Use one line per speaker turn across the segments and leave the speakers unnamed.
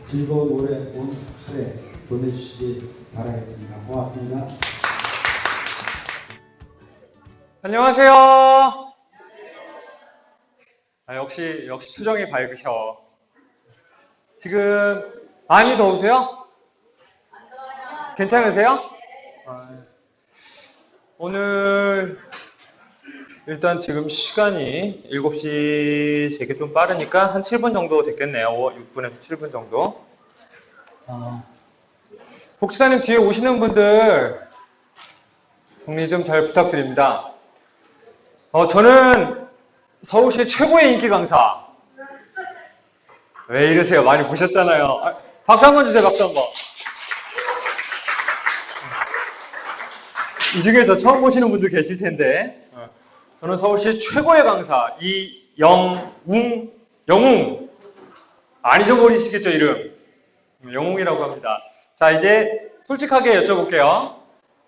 즐거운 올해 온 한 해 보내주시기 바라겠습니다. 고맙습니다.
안녕하세요. 역시 표정이 밝으셔. 지금 많이 더우세요? 괜찮으세요? 오늘 일단 지금 시간이 7시 제게 좀 빠르니까 한 7분 정도 됐겠네요. 6분에서 7분 정도. 복지사님 뒤에 오시는 분들 정리 좀 잘 부탁드립니다. 저는 서울시 최고의 인기 강사. 왜 이러세요? 많이 보셨잖아요. 박수 한번 주세요, 박수 한번. 이 중에서 처음 보시는 분들 계실 텐데, 저는 서울시 최고의 강사, 영웅. 안 잊어버리시겠죠, 이름? 영웅이라고 합니다. 자, 이제 솔직하게 여쭤볼게요.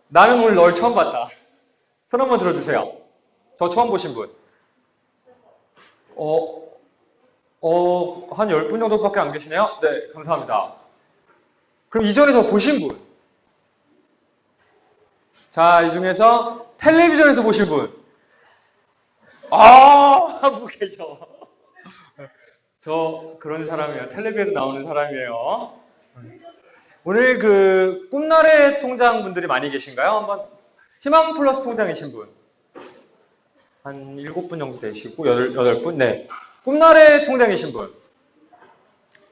나는 오늘 널 처음 봤다. 손 한번 들어주세요. 저 처음 보신 분. 한 10분 정도밖에 안 계시네요? 네, 감사합니다. 그럼 이전에 저 보신 분. 자, 이 중에서 텔레비전에서 보신 분. 한 분 계셔. 저 그런 사람이에요. 텔레비에서 나오는 사람이에요. 오늘 꿈나래 통장 분들이 많이 계신가요? 한번 희망 플러스 통장이신 분. 한 7분 정도 되시고, 8분? 네. 꿈나래 통장이신 분.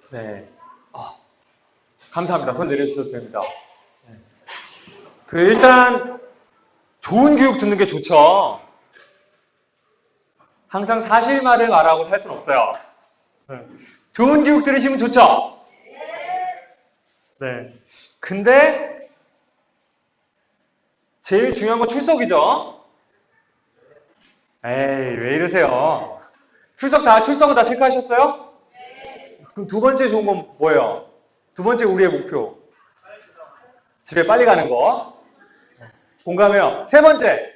네. 감사합니다. 손 내려주셔도 됩니다. 네. 일단, 좋은 교육 듣는 게 좋죠. 항상 사실만을 말하고 살 수는 없어요. 네. 좋은 교육 들으시면 좋죠? 네. 근데, 제일 중요한 건 출석이죠? 에이, 왜 이러세요? 출석은 다 체크하셨어요? 네. 그럼 두 번째 좋은 건 뭐예요? 두 번째 우리의 목표. 집에 빨리 가는 거. 공감해요. 세 번째.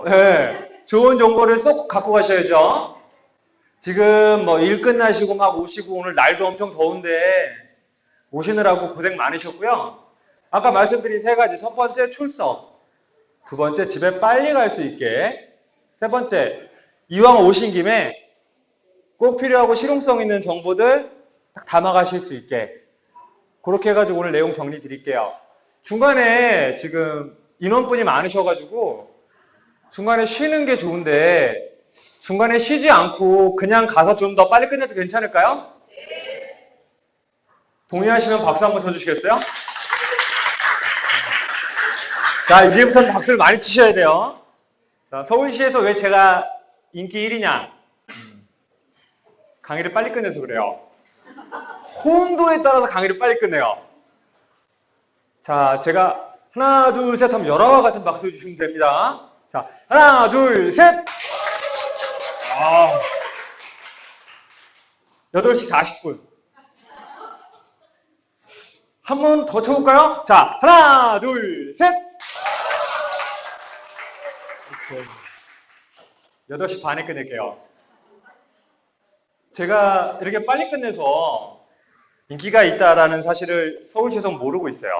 네. 좋은 정보를 쏙 갖고 가셔야죠. 지금 일 끝나시고 막 오시고 오늘 날도 엄청 더운데 오시느라고 고생 많으셨고요. 아까 말씀드린 세 가지. 첫 번째, 출석. 두 번째, 집에 빨리 갈 수 있게. 세 번째, 이왕 오신 김에 꼭 필요하고 실용성 있는 정보들 딱 담아가실 수 있게. 그렇게 해가지고 오늘 내용 정리 드릴게요. 중간에 지금 인원분이 많으셔가지고 중간에 쉬는 게 좋은데 중간에 쉬지 않고 그냥 가서 좀 더 빨리 끝내도 괜찮을까요? 네. 동의하시면 박수 한번 쳐주시겠어요? 자, 이제부터는 박수를 많이 치셔야 돼요. 자, 서울시에서 왜 제가 인기 1위냐? 강의를 빨리 끝내서 그래요. 혼도에 따라서 강의를 빨리 끝내요. 자, 제가 하나, 둘, 셋 하면 열화와 같은 박수 주시면 됩니다. 자, 하나, 둘, 셋! 8시 40분. 한 번 더 쳐볼까요? 자, 하나, 둘, 셋! 이렇게. 8시 반에 끝낼게요. 제가 이렇게 빨리 끝내서 인기가 있다라는 사실을 서울시에서 모르고 있어요.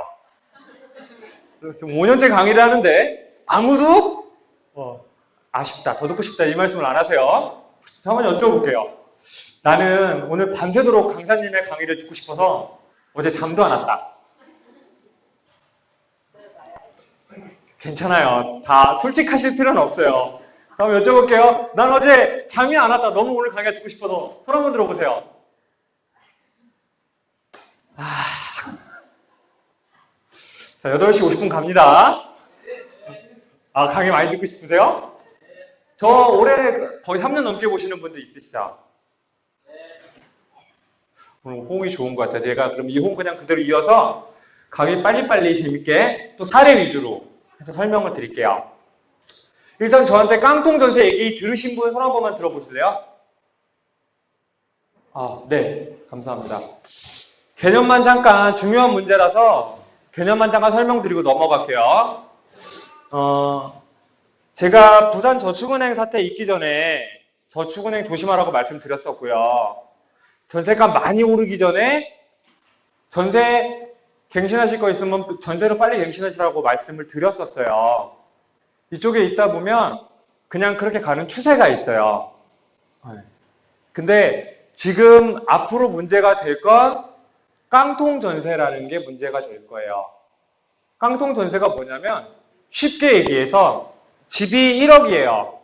지금 5년째 강의를 하는데 아무도 아쉽다, 더 듣고 싶다 이 말씀을 안 하세요. 자, 한번 여쭤볼게요. 나는 오늘 밤새도록 강사님의 강의를 듣고 싶어서 어제 잠도 안 왔다. 괜찮아요. 다 솔직하실 필요는 없어요. 한번 여쭤볼게요. 난 어제 잠이 안 왔다. 너무 오늘 강의가 듣고 싶어서 손 한번 들어보세요. 자, 8시 50분 갑니다. 강의 많이 듣고 싶으세요? 저 올해 거의 3년 넘게 보시는 분들 있으시죠? 오늘 호응이 좋은 것 같아요. 제가 그럼 이 호응 그냥 그대로 이어서 강의 빨리빨리 재밌게 또 사례 위주로 해서 설명을 드릴게요. 일단 저한테 깡통전세 얘기 들으신 분 손 한 번만 들어보실래요? 네. 감사합니다. 개념만 잠깐 중요한 문제라서 개념만 잠깐 설명드리고 넘어갈게요. 제가 부산저축은행 사태 있기 전에 저축은행 조심하라고 말씀드렸었고요. 전세값 많이 오르기 전에 전세 갱신하실 거 있으면 전세로 빨리 갱신하시라고 말씀을 드렸었어요. 이쪽에 있다 보면 그냥 그렇게 가는 추세가 있어요. 근데 지금 앞으로 문제가 될 건 깡통 전세라는 게 문제가 될 거예요. 깡통 전세가 뭐냐면 쉽게 얘기해서 집이 1억이에요.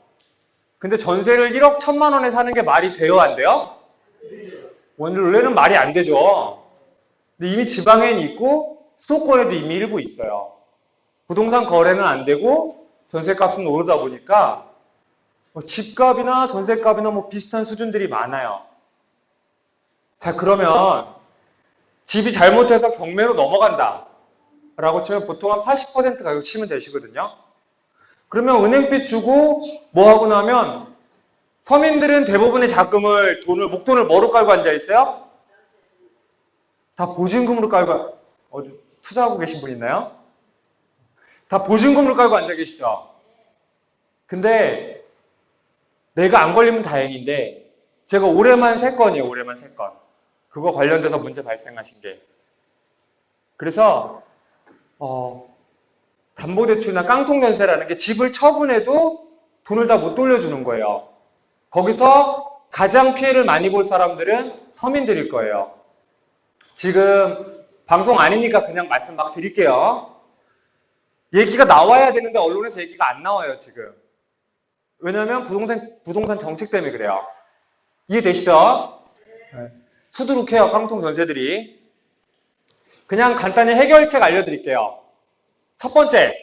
근데 전세를 1억 1천만 원에 사는 게 말이 돼요, 안 돼요? 원래는 말이 안 되죠. 근데 이미 지방에는 있고 수도권에도 이미 일부 있어요. 부동산 거래는 안 되고 전세값은 오르다 보니까 집값이나 전세값이나 뭐 비슷한 수준들이 많아요. 자, 그러면 집이 잘못해서 경매로 넘어간다 라고 치면 보통 한 80% 가격 치면 되시거든요. 그러면 은행빚 주고 뭐 하고 나면 서민들은 대부분의 자금을 목돈을 뭐로 깔고 앉아 있어요? 다 보증금으로 깔고 어디 투자하고 계신 분 있나요? 다 보증금으로 깔고 앉아 계시죠. 근데 내가 안 걸리면 다행인데 제가 올해만 3건이에요. 올해만 3건. 그거 관련돼서 문제 발생하신 게. 그래서 담보대출이나 깡통전세라는 게 집을 처분해도 돈을 다 못 돌려주는 거예요. 거기서 가장 피해를 많이 볼 사람들은 서민들일 거예요. 지금 방송 아니니까 그냥 말씀 막 드릴게요. 얘기가 나와야 되는데 언론에서 얘기가 안 나와요, 지금. 왜냐면 부동산 정책 때문에 그래요. 이해되시죠? 네. 수두룩해요, 깡통 전세들이. 그냥 간단히 해결책 알려드릴게요. 첫 번째,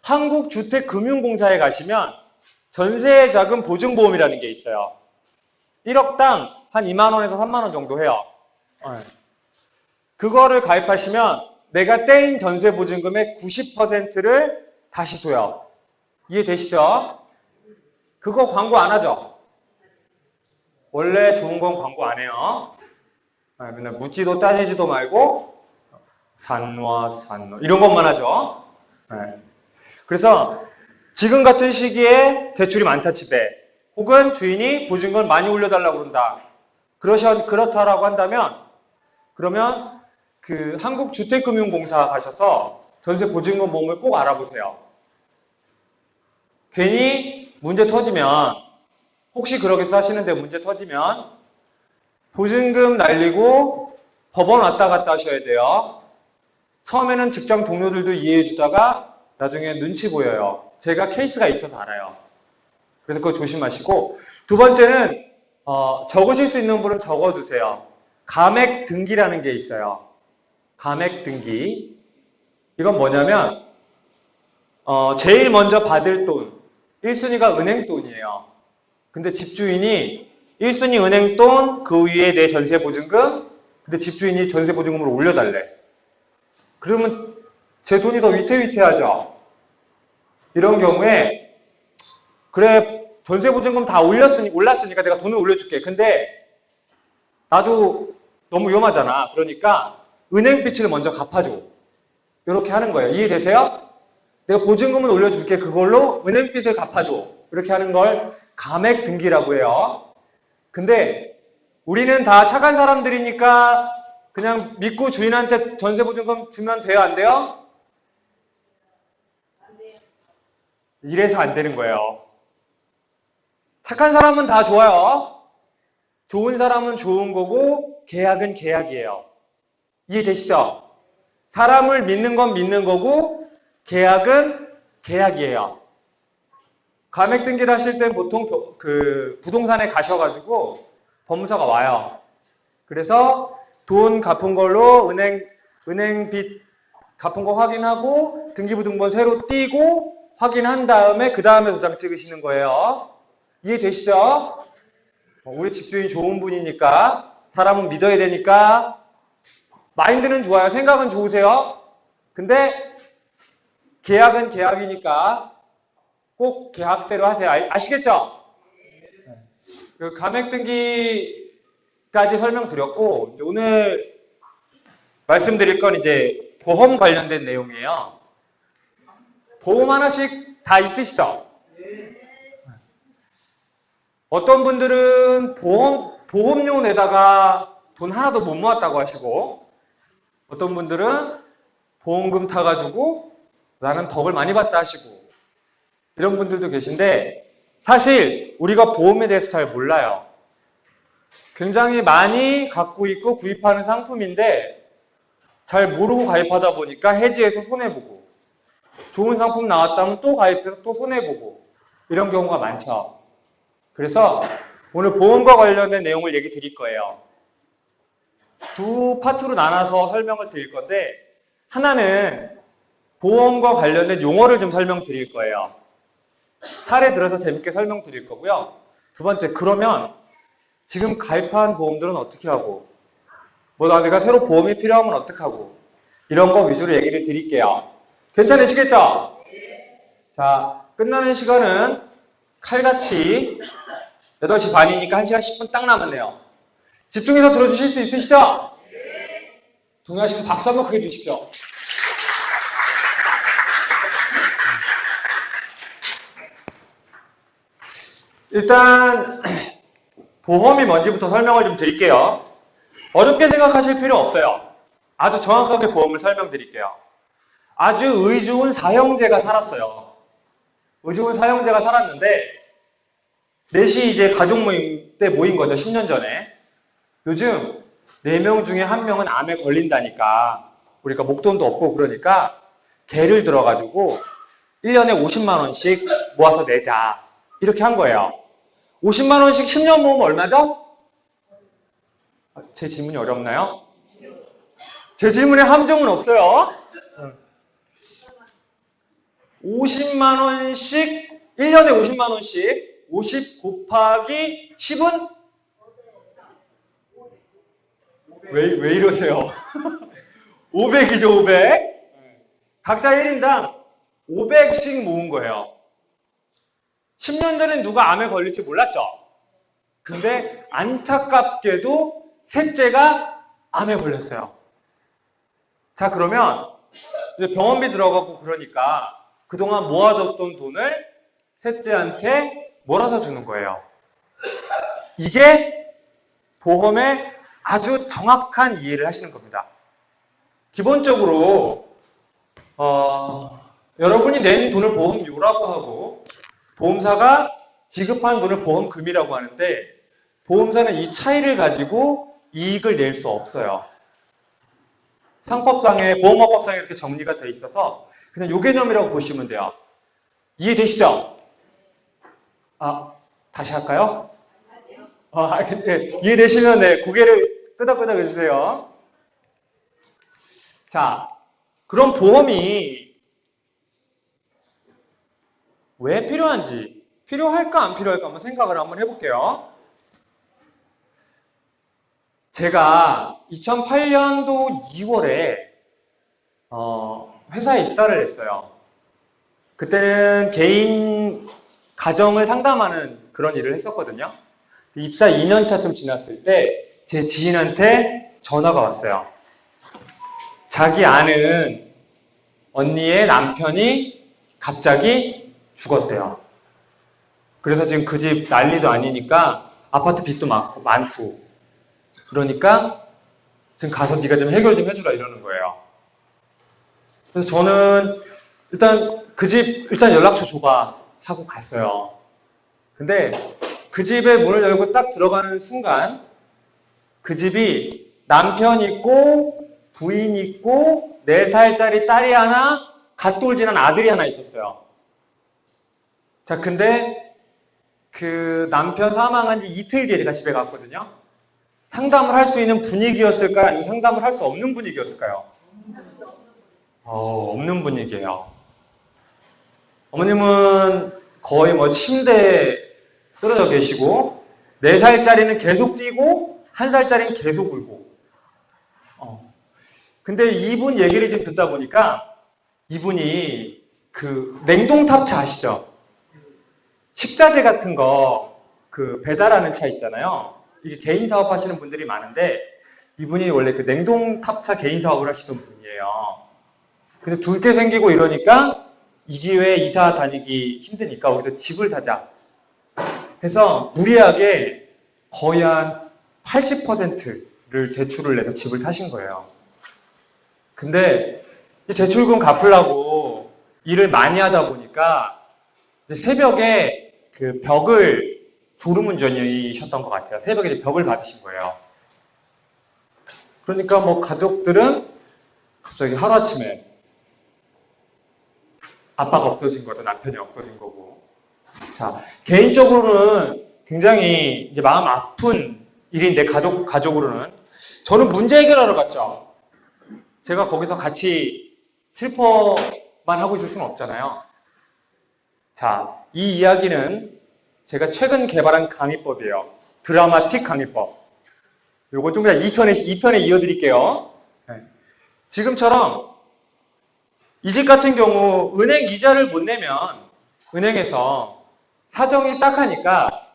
한국주택금융공사에 가시면 전세자금 보증보험이라는 게 있어요. 1억당 한 2만 원에서 3만 원 정도 해요. 그거를 가입하시면 내가 떼인 전세보증금의 90%를 다시 줘요. 이해되시죠? 그거 광고 안 하죠? 원래 좋은 건 광고 안 해요. 맨날 묻지도 따지지도 말고 산와 이런 것만 하죠. 그래서 지금 같은 시기에 대출이 많다 집에 혹은 주인이 보증금을 많이 올려달라고 그런다. 그렇다라고 한다면 그러면 그 한국주택금융공사 가셔서 전세 보증금 보험을 꼭 알아보세요. 괜히 문제 터지면 혹시 그러겠어 하시는데 문제 터지면 보증금 날리고 법원 왔다 갔다 하셔야 돼요. 처음에는 직장 동료들도 이해해 주다가 나중에 눈치 보여요. 제가 케이스가 있어서 알아요. 그래서 그거 조심하시고 두 번째는 적으실 수 있는 분은 적어두세요. 감액 등기라는 게 있어요. 감액 등기. 이건 뭐냐면 제일 먼저 받을 돈 1순위가 은행 돈이에요. 근데 집주인이 1순위 은행 돈, 그 위에 내 전세 보증금, 근데 집주인이 전세 보증금으로 올려달래. 그러면 제 돈이 더 위태위태하죠. 이런 경우에 그래 전세 보증금 다 올랐으니까 내가 돈을 올려줄게. 근데 나도 너무 위험하잖아. 그러니까 은행 빚을 먼저 갚아줘. 이렇게 하는 거예요. 이해되세요? 내가 보증금을 올려줄게. 그걸로 은행 빚을 갚아줘. 이렇게 하는 걸 감액 등기라고 해요. 근데 우리는 다 착한 사람들이니까 그냥 믿고 주인한테 전세 보증금 주면 돼요? 안 돼요?
안 돼요.
이래서 안 되는 거예요. 착한 사람은 다 좋아요. 좋은 사람은 좋은 거고 계약은 계약이에요. 이해되시죠? 사람을 믿는 건 믿는 거고 계약은 계약이에요. 감액 등기를 하실 땐 보통 그 부동산에 가셔가지고 법무사가 와요. 그래서 돈 갚은 걸로 은행 빚 갚은 거 확인하고 등기부등본 새로 띄고 확인한 다음에 그 다음에 도장 찍으시는 거예요. 이해되시죠? 우리 집주인이 좋은 분이니까 사람은 믿어야 되니까 마인드는 좋아요. 생각은 좋으세요. 근데 계약은 계약이니까 꼭 계약대로 하세요. 아시겠죠? 그 감액등기까지 설명드렸고 오늘 말씀드릴 건 이제 보험 관련된 내용이에요. 보험 하나씩 다 있으시죠? 어떤 분들은 보험료 내다가 돈 하나도 못 모았다고 하시고, 어떤 분들은 보험금 타가지고 나는 덕을 많이 봤다 하시고, 이런 분들도 계신데, 사실 우리가 보험에 대해서 잘 몰라요. 굉장히 많이 갖고 있고 구입하는 상품인데, 잘 모르고 가입하다 보니까 해지해서 손해보고, 좋은 상품 나왔다면 또 가입해서 또 손해보고, 이런 경우가 많죠. 그래서 오늘 보험과 관련된 내용을 얘기 드릴 거예요. 두 파트로 나눠서 설명을 드릴 건데, 하나는 보험과 관련된 용어를 좀 설명드릴 거예요. 사례 들어서 재밌게 설명드릴 거고요. 두 번째, 그러면 지금 가입한 보험들은 어떻게 하고, 내가 새로 보험이 필요하면 어떻게 하고, 이런 거 위주로 얘기를 드릴게요. 괜찮으시겠죠? 자, 끝나는 시간은 칼같이 8시 반이니까 1시간 10분 딱 남았네요. 집중해서 들어주실 수 있으시죠? 동의하시면 박수 한번 크게 주십시오. 일단 보험이 뭔지부터 설명을 좀 드릴게요. 어렵게 생각하실 필요 없어요. 아주 정확하게 보험을 설명드릴게요. 아주 의좋은 사형제가 살았어요. 의좋은 사형제가 살았는데 넷이 이제 가족 모임 때 모인 거죠. 10년 전에. 요즘 4명 중에 1명은 암에 걸린다니까 우리가 목돈도 없고 그러니까 개를 들어가지고 1년에 50만 원씩 모아서 내자. 이렇게 한 거예요. 50만 원씩 10년 모으면 얼마죠? 제 질문이 어렵나요? 제 질문에 함정은 없어요. 50만 원씩 1년에 50만 원씩 50 곱하기 10은? 왜 이러세요? 500이죠, 500. 각자 1인당 500씩 모은 거예요. 10년 전엔 누가 암에 걸릴지 몰랐죠? 근데 안타깝게도 셋째가 암에 걸렸어요. 자, 그러면 이제 병원비 들어가고 그러니까 그동안 모아뒀던 돈을 셋째한테 몰아서 주는 거예요. 이게 보험의 아주 정확한 이해를 하시는 겁니다. 기본적으로 여러분이 낸 돈을 보험료라고 하고 보험사가 지급한 돈을 보험금이라고 하는데 보험사는 이 차이를 가지고 이익을 낼 수 없어요. 상법상에 보험업법상에 이렇게 정리가 돼 있어서 그냥 요 개념이라고 보시면 돼요. 이해되시죠? 다시 할까요? 네, 이해되시면 네, 고개를 끄덕끄덕 해주세요. 자, 그럼 보험이 왜 필요한지, 필요할까 안 필요할까 한번 생각을 한번 해볼게요. 제가 2008년도 2월에 회사에 입사를 했어요. 그때는 개인 가정을 상담하는 그런 일을 했었거든요. 입사 2년차쯤 지났을 때 제 지인한테 전화가 왔어요. 자기 아는 언니의 남편이 갑자기 죽었대요. 그래서 지금 그 집 난리도 아니니까 아파트 빚도 많고 그러니까 지금 가서 네가 좀 해결 좀 해주라 이러는 거예요. 그래서 저는 일단 그 집 일단 연락처 줘봐 하고 갔어요. 근데 그 집에 문을 열고 딱 들어가는 순간 그 집이 남편 있고 부인 있고 4살짜리 딸이 하나 갓 돌진한 아들이 하나 있었어요. 자, 근데 그 남편 사망한 지 이틀 뒤에 제가 집에 갔거든요. 상담을 할 수 있는 분위기였을까요? 아니면 상담을 할 수 없는 분위기였을까요? 없는 분위기예요. 어머님은 거의 침대에 쓰러져 계시고 4살짜리는 계속 뛰고 1살짜리는 계속 울고 근데 이분 얘기를 좀 듣다 보니까 이분이 그 냉동탑차 아시죠? 식자재 같은 거 그 배달하는 차 있잖아요. 이게 개인 사업 하시는 분들이 많은데 이분이 원래 그 냉동탑차 개인 사업을 하시던 분이에요. 근데 둘째 생기고 이러니까 이 기회에 이사 다니기 힘드니까 우리도 집을 사자. 해서 무리하게 거의 한 80%를 대출을 내서 집을 사신 거예요. 근데 이 대출금 갚으려고 일을 많이 하다 보니까 이제 새벽에 그 벽을 졸음운전이셨던 것 같아요. 새벽에 이제 벽을 받으신 거예요. 그러니까 뭐 가족들은 갑자기 하루아침에 아빠가 없어진 거죠. 남편이 없어진 거고. 자, 개인적으로는 굉장히 이제 마음 아픈 일인데, 가족으로는. 저는 문제 해결하러 갔죠. 제가 거기서 같이 슬퍼만 하고 있을 수는 없잖아요. 자, 이 이야기는 제가 최근 개발한 강의법이에요. 드라마틱 강의법. 요거 좀 그냥 2편에 이어드릴게요. 네. 지금처럼 이 집 같은 경우 은행 이자를 못 내면 은행에서 사정이 딱하니까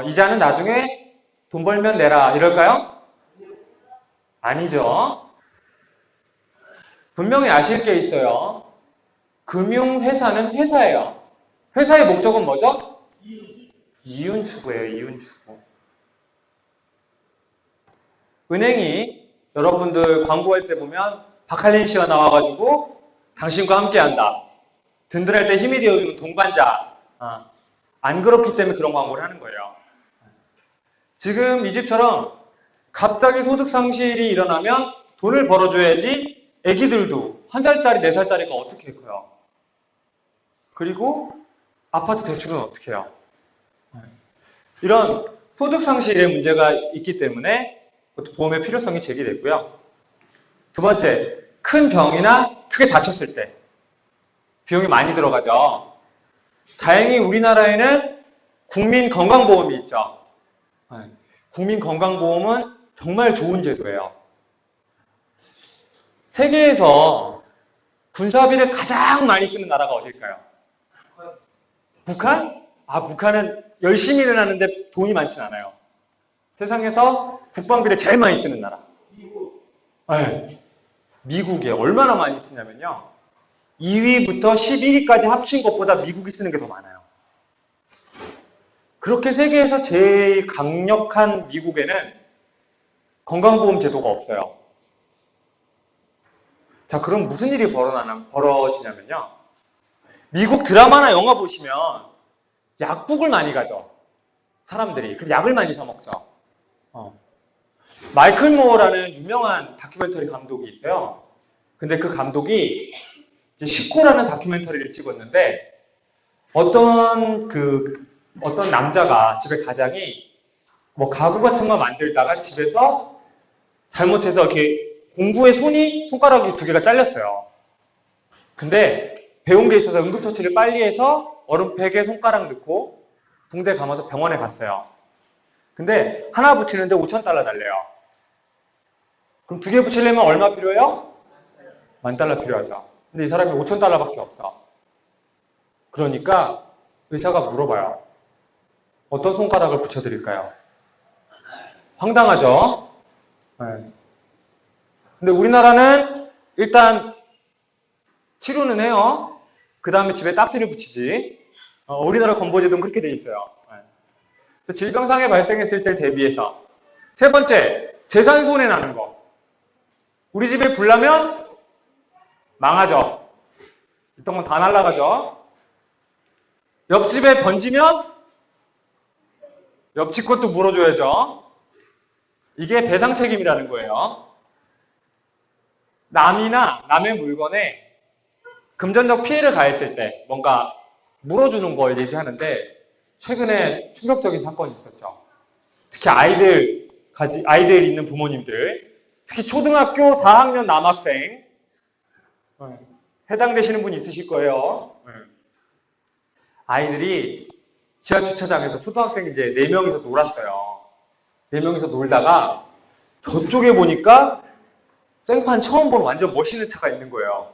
이자는 나중에 돈 벌면 내라 이럴까요? 아니죠. 분명히 아실 게 있어요. 금융회사는 회사예요. 회사의 목적은 뭐죠? 이윤 추구예요. 이윤 추구. 은행이 여러분들 광고할 때 보면 박할린 씨가 나와가지고 당신과 함께한다. 든든할 때 힘이 되어주는 동반자. 안 그렇기 때문에 그런 광고를 하는 거예요. 지금 이 집처럼 갑자기 소득 상실이 일어나면 돈을 벌어줘야지 애기들도 1살짜리, 4살짜리가 어떻게 커요? 그리고 아파트 대출은 어떻게 해요? 이런 소득 상실의 문제가 있기 때문에 보험의 필요성이 제기됐고요. 두 번째, 큰 병이나 크게 다쳤을 때 비용이 많이 들어가죠. 다행히 우리나라에는 국민건강보험이 있죠. 국민건강보험은 정말 좋은 제도예요. 세계에서 군사비를 가장 많이 쓰는 나라가 어딜까요? 북한? 북한은 열심히 일어나는데 돈이 많진 않아요. 세상에서 국방비를 제일 많이 쓰는 나라. 네. 미국에 얼마나 많이 쓰냐면요. 2위부터 11위까지 합친 것보다 미국이 쓰는 게 더 많아요. 그렇게 세계에서 제일 강력한 미국에는 건강보험 제도가 없어요. 자, 그럼 무슨 일이 벌어지냐면요. 미국 드라마나 영화 보시면 약국을 많이 가죠. 사람들이. 그래서 약을 많이 사 먹죠. 마이클 모어라는 유명한 다큐멘터리 감독이 있어요. 근데 그 감독이 이제 식구라는 다큐멘터리를 찍었는데 어떤 남자가 집에 가장이 뭐 가구 같은 거 만들다가 집에서 잘못해서 이렇게 공구의 손가락이 2개가 잘렸어요. 근데 배운 게 있어서 응급처치를 빨리 해서 얼음팩에 손가락 넣고 붕대 감아서 병원에 갔어요. 근데 하나 붙이는데 $5,000 달래요. 그럼 2개 붙이려면 얼마 필요해요? $10,000 필요하죠. 근데 이 사람이 $5,000밖에 없어. 그러니까 의사가 물어봐요. 어떤 손가락을 붙여드릴까요? 황당하죠? 네. 근데 우리나라는 일단 치료는 해요. 그 다음에 집에 딱지를 붙이지. 우리나라 건보제도는 그렇게 돼 있어요. 네. 질병상해 발생했을 때 대비해서. 세 번째, 재산 손해 나는 거. 우리 집에 불 나면 망하죠. 있던 건 다 날아가죠. 옆집에 번지면 옆집 것도 물어줘야죠. 이게 배상 책임이라는 거예요. 남의 물건에 금전적 피해를 가했을 때 뭔가 물어주는 걸 얘기하는데 최근에 충격적인 사건이 있었죠. 특히 아이들 있는 부모님들, 특히 초등학교 4학년 남학생 해당되시는 분 있으실 거예요. 아이들이 지하 주차장에서 초등학생 이제 4명이서 놀았어요. 4명이서 놀다가 저쪽에 보니까 생판 처음 보는 완전 멋있는 차가 있는 거예요.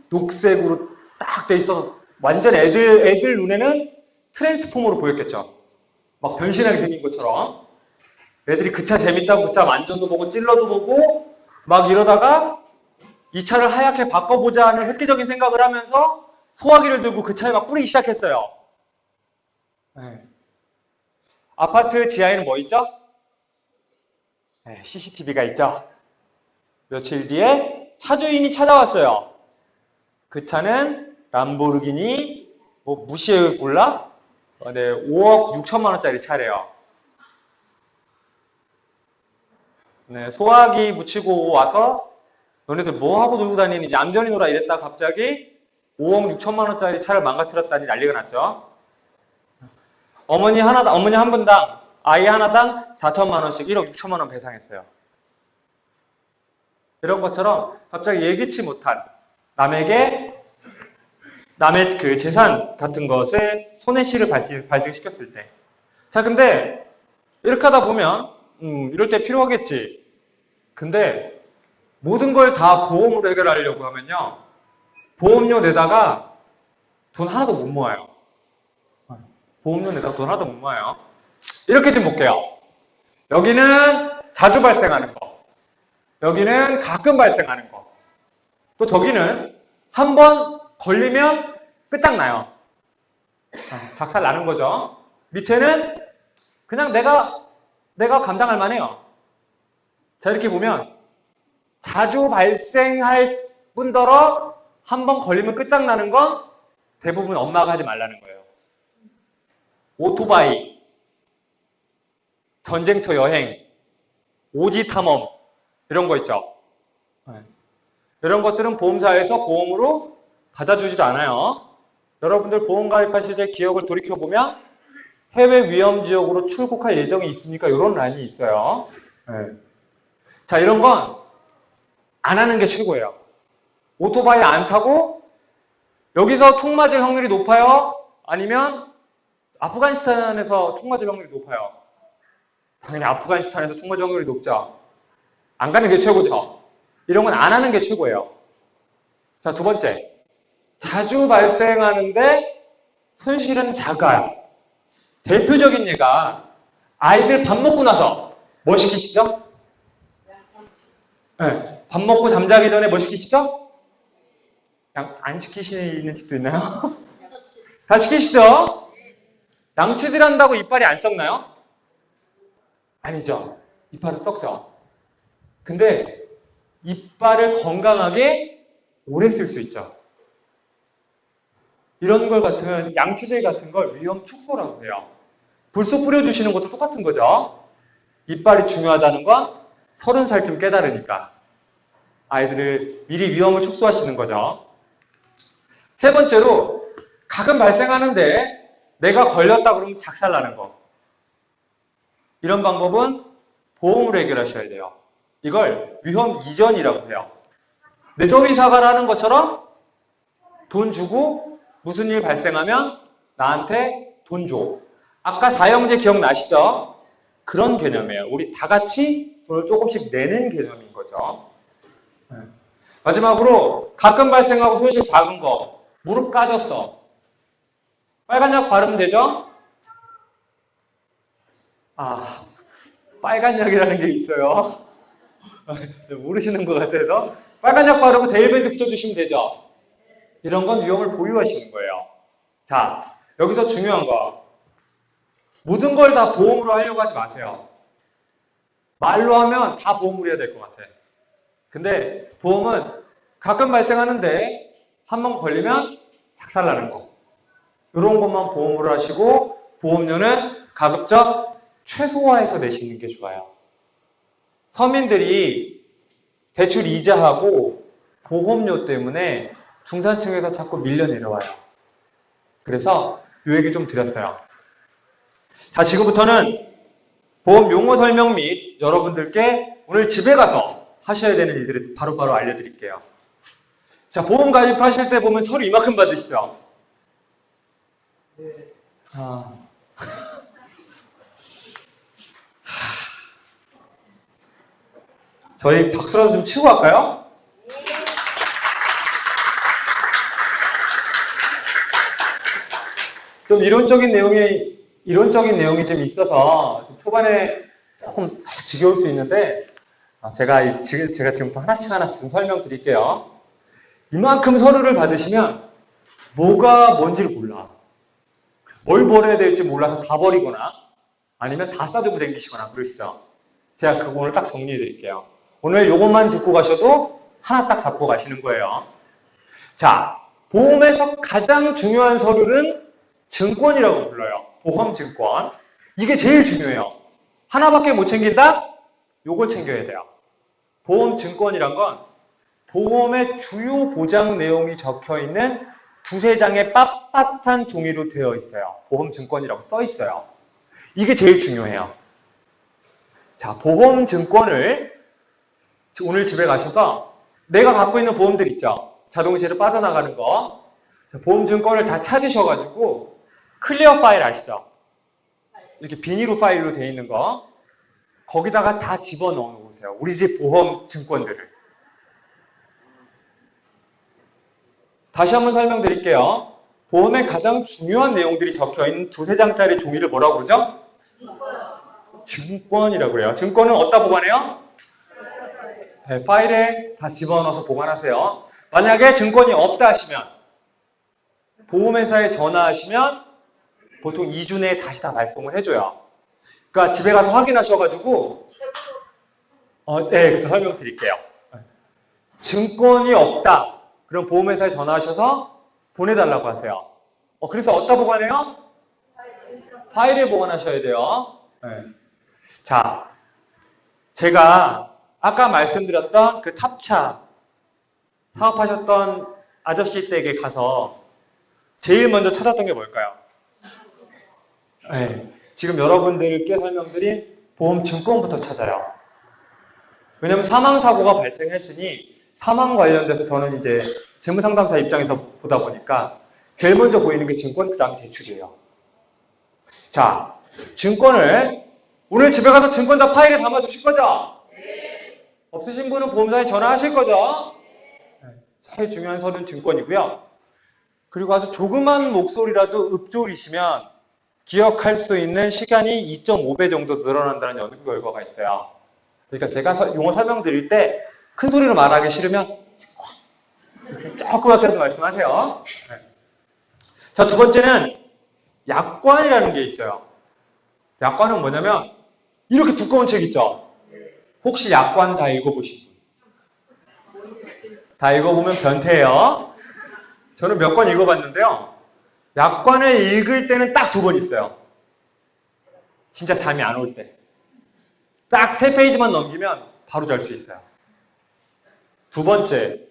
녹색으로 딱 돼 있어서 완전 애들 눈에는 트랜스포머로 보였겠죠. 막 변신하게 생긴 것처럼. 애들이 그 차 재밌다고 그 차 만져도 보고 찔러도 보고 막 이러다가 이 차를 하얗게 바꿔보자 하는 획기적인 생각을 하면서 소화기를 들고 그 차에 막 뿌리기 시작했어요. 네. 아파트 지하에는 뭐 있죠? 네, CCTV가 있죠. 며칠 뒤에 차주인이 찾아왔어요. 그 차는 람보르기니 뭐 무시해 몰라? 네, 5억 6천만 원짜리 차래요. 네, 소화기 묻히고 와서 너네들 뭐 하고 들고 다니는지 얌전히 놀아 이랬다 갑자기 5억 6천만 원짜리 차를 망가뜨렸다니 난리가 났죠. 어머니 한 분당 아이 하나당 4천만 원씩 1억 6천만 원 배상했어요. 이런 것처럼 갑자기 예기치 못한 남의 그 재산 같은 것에 손해시를 발생시켰을 때. 자, 근데 이렇게 하다 보면 이럴 때 필요하겠지. 근데 모든 걸 다 보험으로 해결하려고 하면요. 보험료 내다가 돈 하나도 못 모아요. 보험료 내다가 돈 하나도 못 모아요. 이렇게 좀 볼게요. 여기는 자주 발생하는 거. 여기는 가끔 발생하는 거. 또 저기는 한 번 걸리면 끝장나요. 작살 나는 거죠. 밑에는 그냥 내가 감당할 만해요. 자, 이렇게 보면 자주 발생할 뿐더러 한 번 걸리면 끝장나는 건 대부분 엄마가 하지 말라는 거예요. 오토바이, 전쟁터 여행, 오지 탐험 이런 거 있죠. 이런 것들은 보험사에서 보험으로 받아주지도 않아요. 여러분들 보험 가입하실 때 기억을 돌이켜보면 해외 위험 지역으로 출국할 예정이 있으니까 이런 라인이 있어요. 자, 이런 건 안 하는 게 최고예요. 오토바이 안 타고 여기서 총 맞을 확률이 높아요? 아니면 아프가니스탄에서 총 맞을 확률이 높아요? 당연히 아프가니스탄에서 총 맞을 확률이 높죠. 안 가는 게 최고죠. 이런 건 안 하는 게 최고예요. 자, 두 번째. 자주 발생하는데 손실은 작아요. 대표적인 예가 아이들 밥 먹고 나서 뭐 시키시죠? 네, 밥 먹고 잠자기 전에 뭐 시키시죠? 그냥 안 시키시는 집도 있나요? 다 시키시죠? 양치질 한다고 이빨이 안 썩나요? 아니죠. 이빨은 썩죠. 근데 이빨을 건강하게 오래 쓸 수 있죠. 이런 걸 같은 양치질 같은 걸 위험 축소라고 해요. 불소 뿌려주시는 것도 똑같은 거죠. 이빨이 중요하다는 건 30살쯤 깨달으니까 아이들을 미리 위험을 축소하시는 거죠. 세 번째로 가끔 발생하는데 내가 걸렸다 그러면 작살나는 거. 이런 방법은 보험으로 해결하셔야 돼요. 이걸 위험 이전이라고 해요. 뇌조미 사과를 하는 것처럼 돈 주고 무슨 일 발생하면 나한테 돈 줘. 아까 사형제 기억나시죠? 그런 개념이에요. 우리 다 같이 돈을 조금씩 내는 개념인 거죠. 마지막으로 가끔 발생하고 손실 작은 거. 무릎 까졌어. 빨간 약 바르면 되죠? 빨간 약이라는 게 있어요. 모르시는 것 같아서. 빨간 약 바르고 데일밴드 붙여주시면 되죠? 이런 건 위험을 보유하시는 거예요. 자, 여기서 중요한 거. 모든 걸 다 보험으로 하려고 하지 마세요. 말로 하면 다 보험으로 해야 될 것 같아. 근데 보험은 가끔 발생하는데 한 번 걸리면 작살나는 거. 이런 것만 보험으로 하시고 보험료는 가급적 최소화해서 내시는 게 좋아요. 서민들이 대출 이자하고 보험료 때문에 중산층에서 자꾸 밀려 내려와요. 그래서 이 얘기 좀 드렸어요. 자, 지금부터는 보험 용어 설명 및 여러분들께 오늘 집에 가서 하셔야 되는 일들을 바로바로 알려드릴게요. 자, 보험 가입하실 때 보면 서류 이만큼 받으시죠? 네. 저희 박수라도 좀 치고 갈까요? 좀 이론적인 내용이 좀 있어서 좀 초반에 조금 지겨울 수 있는데 제가 지금부터 하나씩 좀 설명드릴게요. 이만큼 서류를 받으시면 뭐가 뭔지를 몰라. 뭘 버려야 될지 몰라서 다 버리거나 아니면 다 싸들고 다니시거나 그러시죠. 제가 그거 오늘 딱 정리해 드릴게요. 오늘 요것만 듣고 가셔도 하나 딱 잡고 가시는 거예요. 자, 보험에서 가장 중요한 서류는 증권이라고 불러요. 보험증권. 이게 제일 중요해요. 하나밖에 못 챙긴다? 요걸 챙겨야 돼요. 보험증권이란 건 보험의 주요 보장 내용이 적혀 있는 두세 장의 빳빳한 종이로 되어 있어요. 보험증권이라고 써 있어요. 이게 제일 중요해요. 자, 보험증권을 오늘 집에 가셔서 내가 갖고 있는 보험들 있죠? 자동시로 빠져나가는 거. 보험증권을 다 찾으셔가지고 클리어 파일 아시죠? 이렇게 비닐로 파일로 되어 있는 거. 거기다가 다 집어넣어 놓으세요. 우리 집 보험증권들을. 다시 한번 설명드릴게요. 보험에 가장 중요한 내용들이 적혀있는 두세 장짜리 종이를 뭐라고 그러죠? 증권이라고 그래요. 증권은 어디다 보관해요? 네, 파일에 다 집어넣어서 보관하세요. 만약에 증권이 없다 하시면 보험회사에 전화하시면 보통 2주 내에 다시 다 발송을 해줘요. 그러니까 집에 가서 확인하셔가지고 네, 그래서 설명드릴게요. 증권이 없다. 그럼 보험회사에 전화하셔서 보내달라고 하세요. 그래서 어디다 보관해요? 파일에 보관하셔야 돼요. 네. 자, 제가 아까 말씀드렸던 그 탑차 사업하셨던 아저씨 댁에 가서 제일 먼저 찾았던 게 뭘까요? 네. 지금 여러분들께 설명드린 보험증권부터 찾아요. 왜냐면 사망사고가 발생했으니 사망 관련돼서 저는 이제 재무상담사 입장에서 보다 보니까 제일 먼저 보이는 게 증권, 그 다음에 대출이에요. 자, 증권을 오늘 집에 가서 증권 다 파일에 담아주실 거죠? 네. 없으신 분은 보험사에 전화하실 거죠? 네. 제일 중요한 서류는 증권이고요. 그리고 아주 조그만 목소리라도 읍졸이시면 기억할 수 있는 시간이 2.5배 정도 늘어난다는 연구 결과가 있어요. 그러니까 제가 용어 설명드릴 때 큰 소리로 말하기 싫으면 조그맣게라도 말씀하세요. 네. 자, 두 번째는 약관이라는 게 있어요. 약관은 뭐냐면 이렇게 두꺼운 책 있죠? 혹시 약관 다 읽어보신 분? 다 읽어보면 변태예요. 저는 몇 권 읽어봤는데요. 약관을 읽을 때는 딱 두 번 있어요. 진짜 잠이 안 올 때. 딱 3페이지만 넘기면 바로 잘 수 있어요. 두 번째,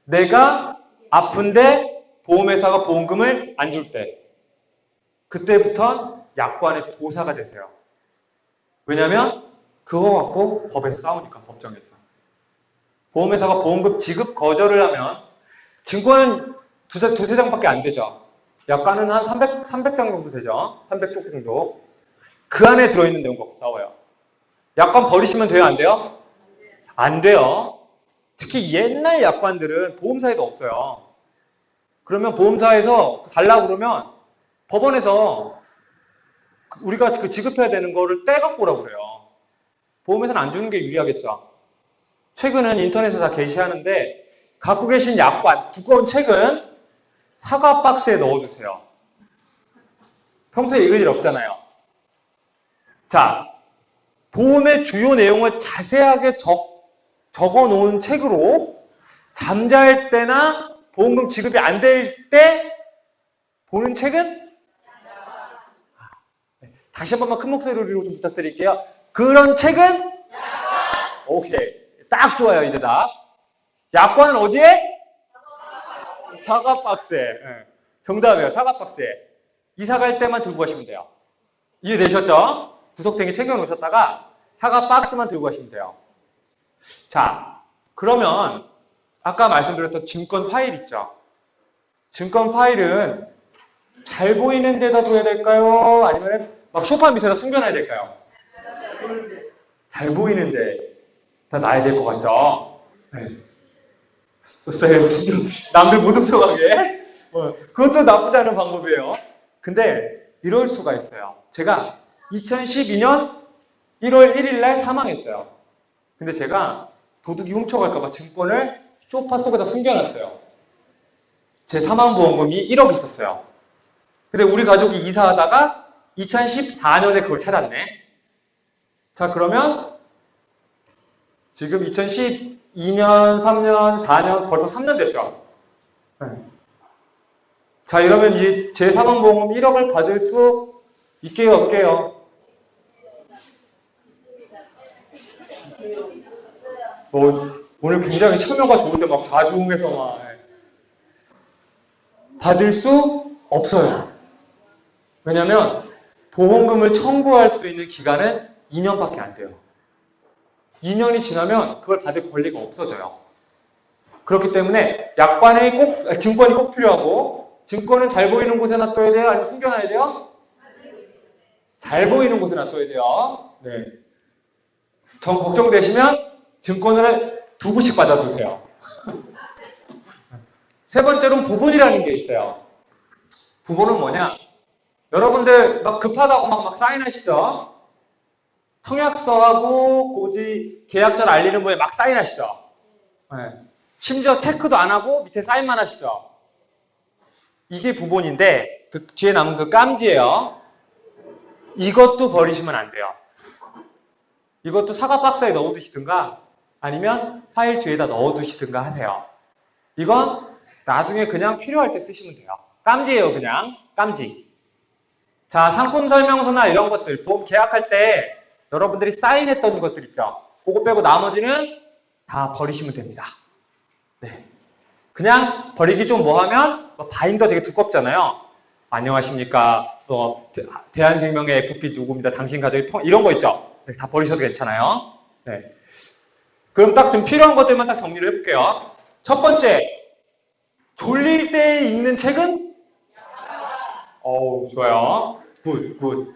내가 아픈데 보험회사가 보험금을 안 줄 때. 그때부터 약관의 도사가 되세요. 왜냐면 그거 갖고 법에서 싸우니까, 법정에서. 보험회사가 보험금 지급 거절을 하면 증권은 두세 장밖에 안 되죠. 약관은 한 300장 정도 되죠. 300쪽 정도. 그 안에 들어있는 내용 갖고 싸워요. 약관 버리시면 돼요? 안 돼요? 안 돼요. 특히 옛날 약관들은 보험사에도 없어요. 그러면 보험사에서 달라고 그러면 법원에서 우리가 그 지급해야 되는 거를 떼갖고 오라고 그래요. 보험회사는 안 주는 게 유리하겠죠. 최근은 인터넷에 다 게시하는데 갖고 계신 약관, 두꺼운 책은 사과 박스에 넣어주세요. 평소에 읽을 일 없잖아요. 자, 보험의 주요 내용을 자세하게 적어놓은 책으로 잠잘 때나 보험금 지급이 안 될 때 보는 책은? 다시 한 번만 큰 목소리로 좀 부탁드릴게요. 그런 책은? 오케이. 딱 좋아요, 이 대답. 약관은 어디에? 사과 박스에. 정답이에요, 사과 박스에. 이사 갈 때만 들고 가시면 돼요. 이해되셨죠? 구석탱이 챙겨놓으셨다가 사과 박스만 들고 가시면 돼요. 자, 그러면 아까 말씀드렸던 증권 파일 있죠? 증권 파일은 잘 보이는 데다 둬야 될까요? 아니면 막 소파 밑에다 숨겨놔야 될까요? 잘 보이는데 다 놔야 될 것 같죠? 네. 남들 못 훔쳐가게? 그것도 나쁘지 않은 방법이에요. 근데 이럴 수가 있어요. 제가 2012년 1월 1일 날 사망했어요. 근데 제가 도둑이 훔쳐갈까봐 증권을 소파 속에다 숨겨놨어요. 제 사망보험금이 1억 있었어요. 근데 우리 가족이 이사하다가 2014년에 그걸 찾았네. 자, 그러면 지금 2012년, 3년, 4년, 벌써 3년 됐죠? 네. 자, 이러면 이 제3원보험금 1억을 받을 수 있게요, 없게요? 오늘 굉장히 참여가 좋으세요. 막 좌중에서 막. 받을 수 없어요. 왜냐면 보험금을 청구할 수 있는 기간은 2년밖에 안 돼요. 2년이 지나면 그걸 받을 권리가 없어져요. 그렇기 때문에 증권이 꼭 필요하고, 증권은 잘 보이는 곳에 놔둬야 돼요? 아니면 숨겨놔야 돼요? 잘 보이는 곳에 놔둬야 돼요. 네. 전 걱정되시면 증권을 2구씩 받아두세요. 세 번째로는 부분이라는 게 있어요. 부분은 뭐냐? 여러분들 막 급하다고 막 사인하시죠? 청약서하고 고지 계약자를 알리는 분에 막 사인하시죠? 네. 심지어 체크도 안 하고 밑에 사인만 하시죠? 이게 부분인데 그 뒤에 남은 그 깜지예요. 이것도 버리시면 안 돼요. 이것도 사과 박스에 넣어두시든가 아니면 파일 뒤에다 넣어두시든가 하세요. 이건 나중에 그냥 필요할 때 쓰시면 돼요. 깜지예요, 그냥. 깜지. 자, 상품 설명서나 이런 것들, 보험 계약할 때 여러분들이 사인했던 것들 있죠? 그거 빼고 나머지는 다 버리시면 됩니다. 네. 그냥 버리기 좀 뭐하면 바인더 되게 두껍잖아요. 안녕하십니까. 대한생명의 FP 누구입니다. 당신 가족이 이런 거 있죠? 네, 다 버리셔도 괜찮아요. 네. 그럼 딱 좀 필요한 것들만 딱 정리를 해볼게요. 첫 번째, 졸릴 때 읽는 책은? 좋아요. 굿.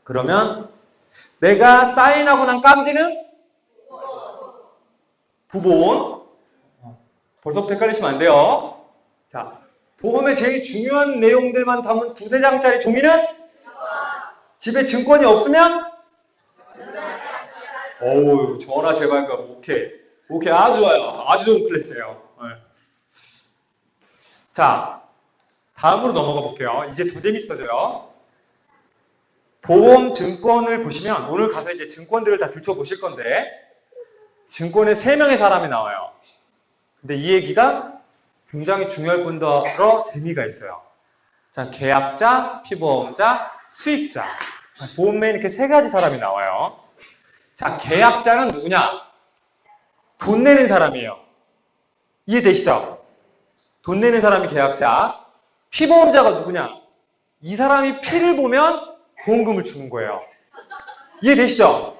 그러면 내가 사인하고 난 깜지는? 부본. 벌써부터 헷갈리시면 안 돼요. 자, 보험의 제일 중요한 내용들만 담은 2-3장짜리 종이는? 집에 증권이 없으면? 전화 제발 오케이, 아주 좋아요. 아주 좋은 클래스예요. 네. 자, 다음으로 넘어가 볼게요. 이제 더 재밌어져요. 보험 증권을 보시면 오늘 가서 이제 증권들을 다 들춰보실 건데 증권에 3명의 사람이 나와요. 근데 이 얘기가 굉장히 중요할 뿐더러 재미가 있어요. 자, 계약자, 피보험자, 수익자. 보험에 이렇게 3가지 사람이 나와요. 자, 계약자는 누구냐? 돈 내는 사람이에요. 이해되시죠? 돈 내는 사람이 계약자. 피보험자가 누구냐? 이 사람이 피를 보면 보험금을 주는 거예요. 이해되시죠?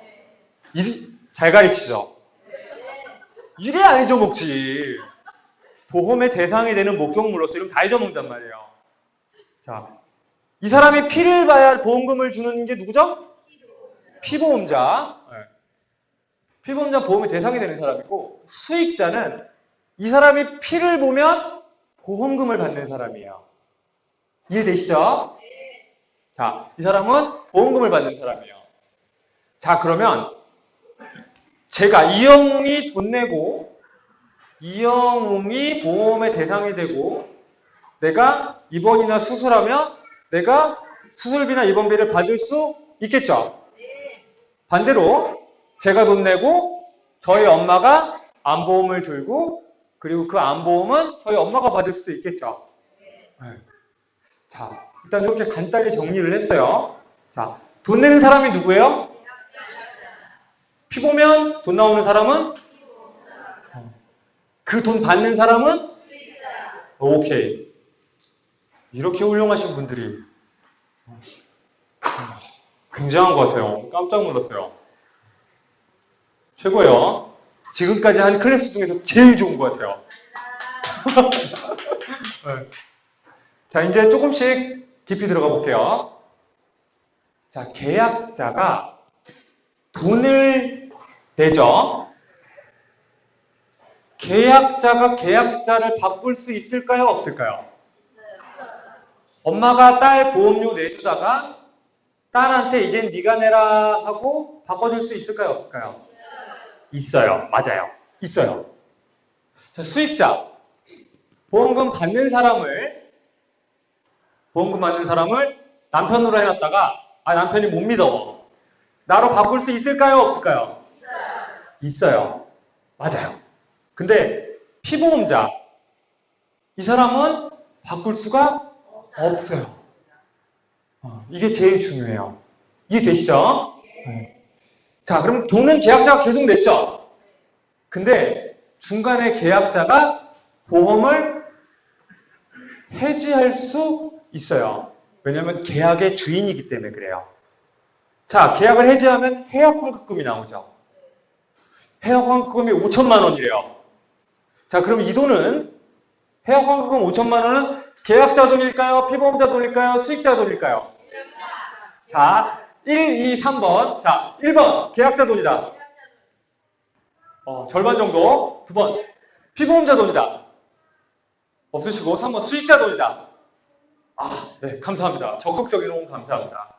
잘 가르치죠? 이래 안 잊어먹지. 보험의 대상이 되는 목적물로서 이름 다 잊어먹는단 말이에요. 자, 이 사람이 피를 봐야 보험금을 주는 게 누구죠? 피보험자. 네. 피보험자 보험의 대상이 되는 사람이고, 수익자는 이 사람이 피를 보면 보험금을 받는 사람이에요. 이해되시죠? 자, 이 사람은 보험금을 받는 사람이에요. 자, 그러면 제가 이영웅이 돈 내고 이영웅이 보험의 대상이 되고 내가 입원이나 수술하면 내가 수술비나 입원비를 받을 수 있겠죠? 반대로 제가 돈 내고 저희 엄마가 암보험을 들고 그리고 그 암보험은 저희 엄마가 받을 수도 있겠죠? 네. 자, 일단 이렇게 간단히 정리를 했어요. 자, 돈 내는 사람이 누구예요? 피 보면 돈 나오는 사람은? 그 돈 받는 사람은? 오케이. 이렇게 훌륭하신 분들이 굉장한 것 같아요. 깜짝 놀랐어요. 최고예요. 지금까지 한 클래스 중에서 제일 좋은 것 같아요. 네. 자, 이제 조금씩 깊이 들어가 볼게요. 자, 계약자가 돈을 내죠. 계약자가 계약자를 바꿀 수 있을까요? 없을까요? 엄마가 딸 보험료 내주다가 딸한테 이젠 네가 내라 하고 바꿔줄 수 있을까요? 없을까요? 있어요. 맞아요. 있어요. 자, 수익자. 보험금 받는 사람을 보험금 받는 사람을 남편으로 해놨다가 남편이 못 믿어. 나로 바꿀 수 있을까요? 없을까요? 있어요. 맞아요. 근데 피보험자 이 사람은 바꿀 수가 없어요. 이게 제일 중요해요. 이해되시죠? 네. 자, 그럼 돈은 계약자가 계속 냈죠? 근데 중간에 계약자가 보험을 해지할 수 있어요. 왜냐하면 계약의 주인이기 때문에 그래요. 자, 계약을 해지하면 해약 환급금이 나오죠. 해약 환급금이 5천만 원이래요. 자, 그럼 이 돈은 해약 환급금 5천만 원은 계약자 돈일까요? 피보험자 돈일까요? 수익자 돈일까요? 자, 1, 2, 3번. 자, 1번 계약자 돈이다. 절반 정도. 2번 피보험자 돈이다. 없으시고 3번 수익자 돈이다. 네, 감사합니다. 적극적인 호응 감사합니다.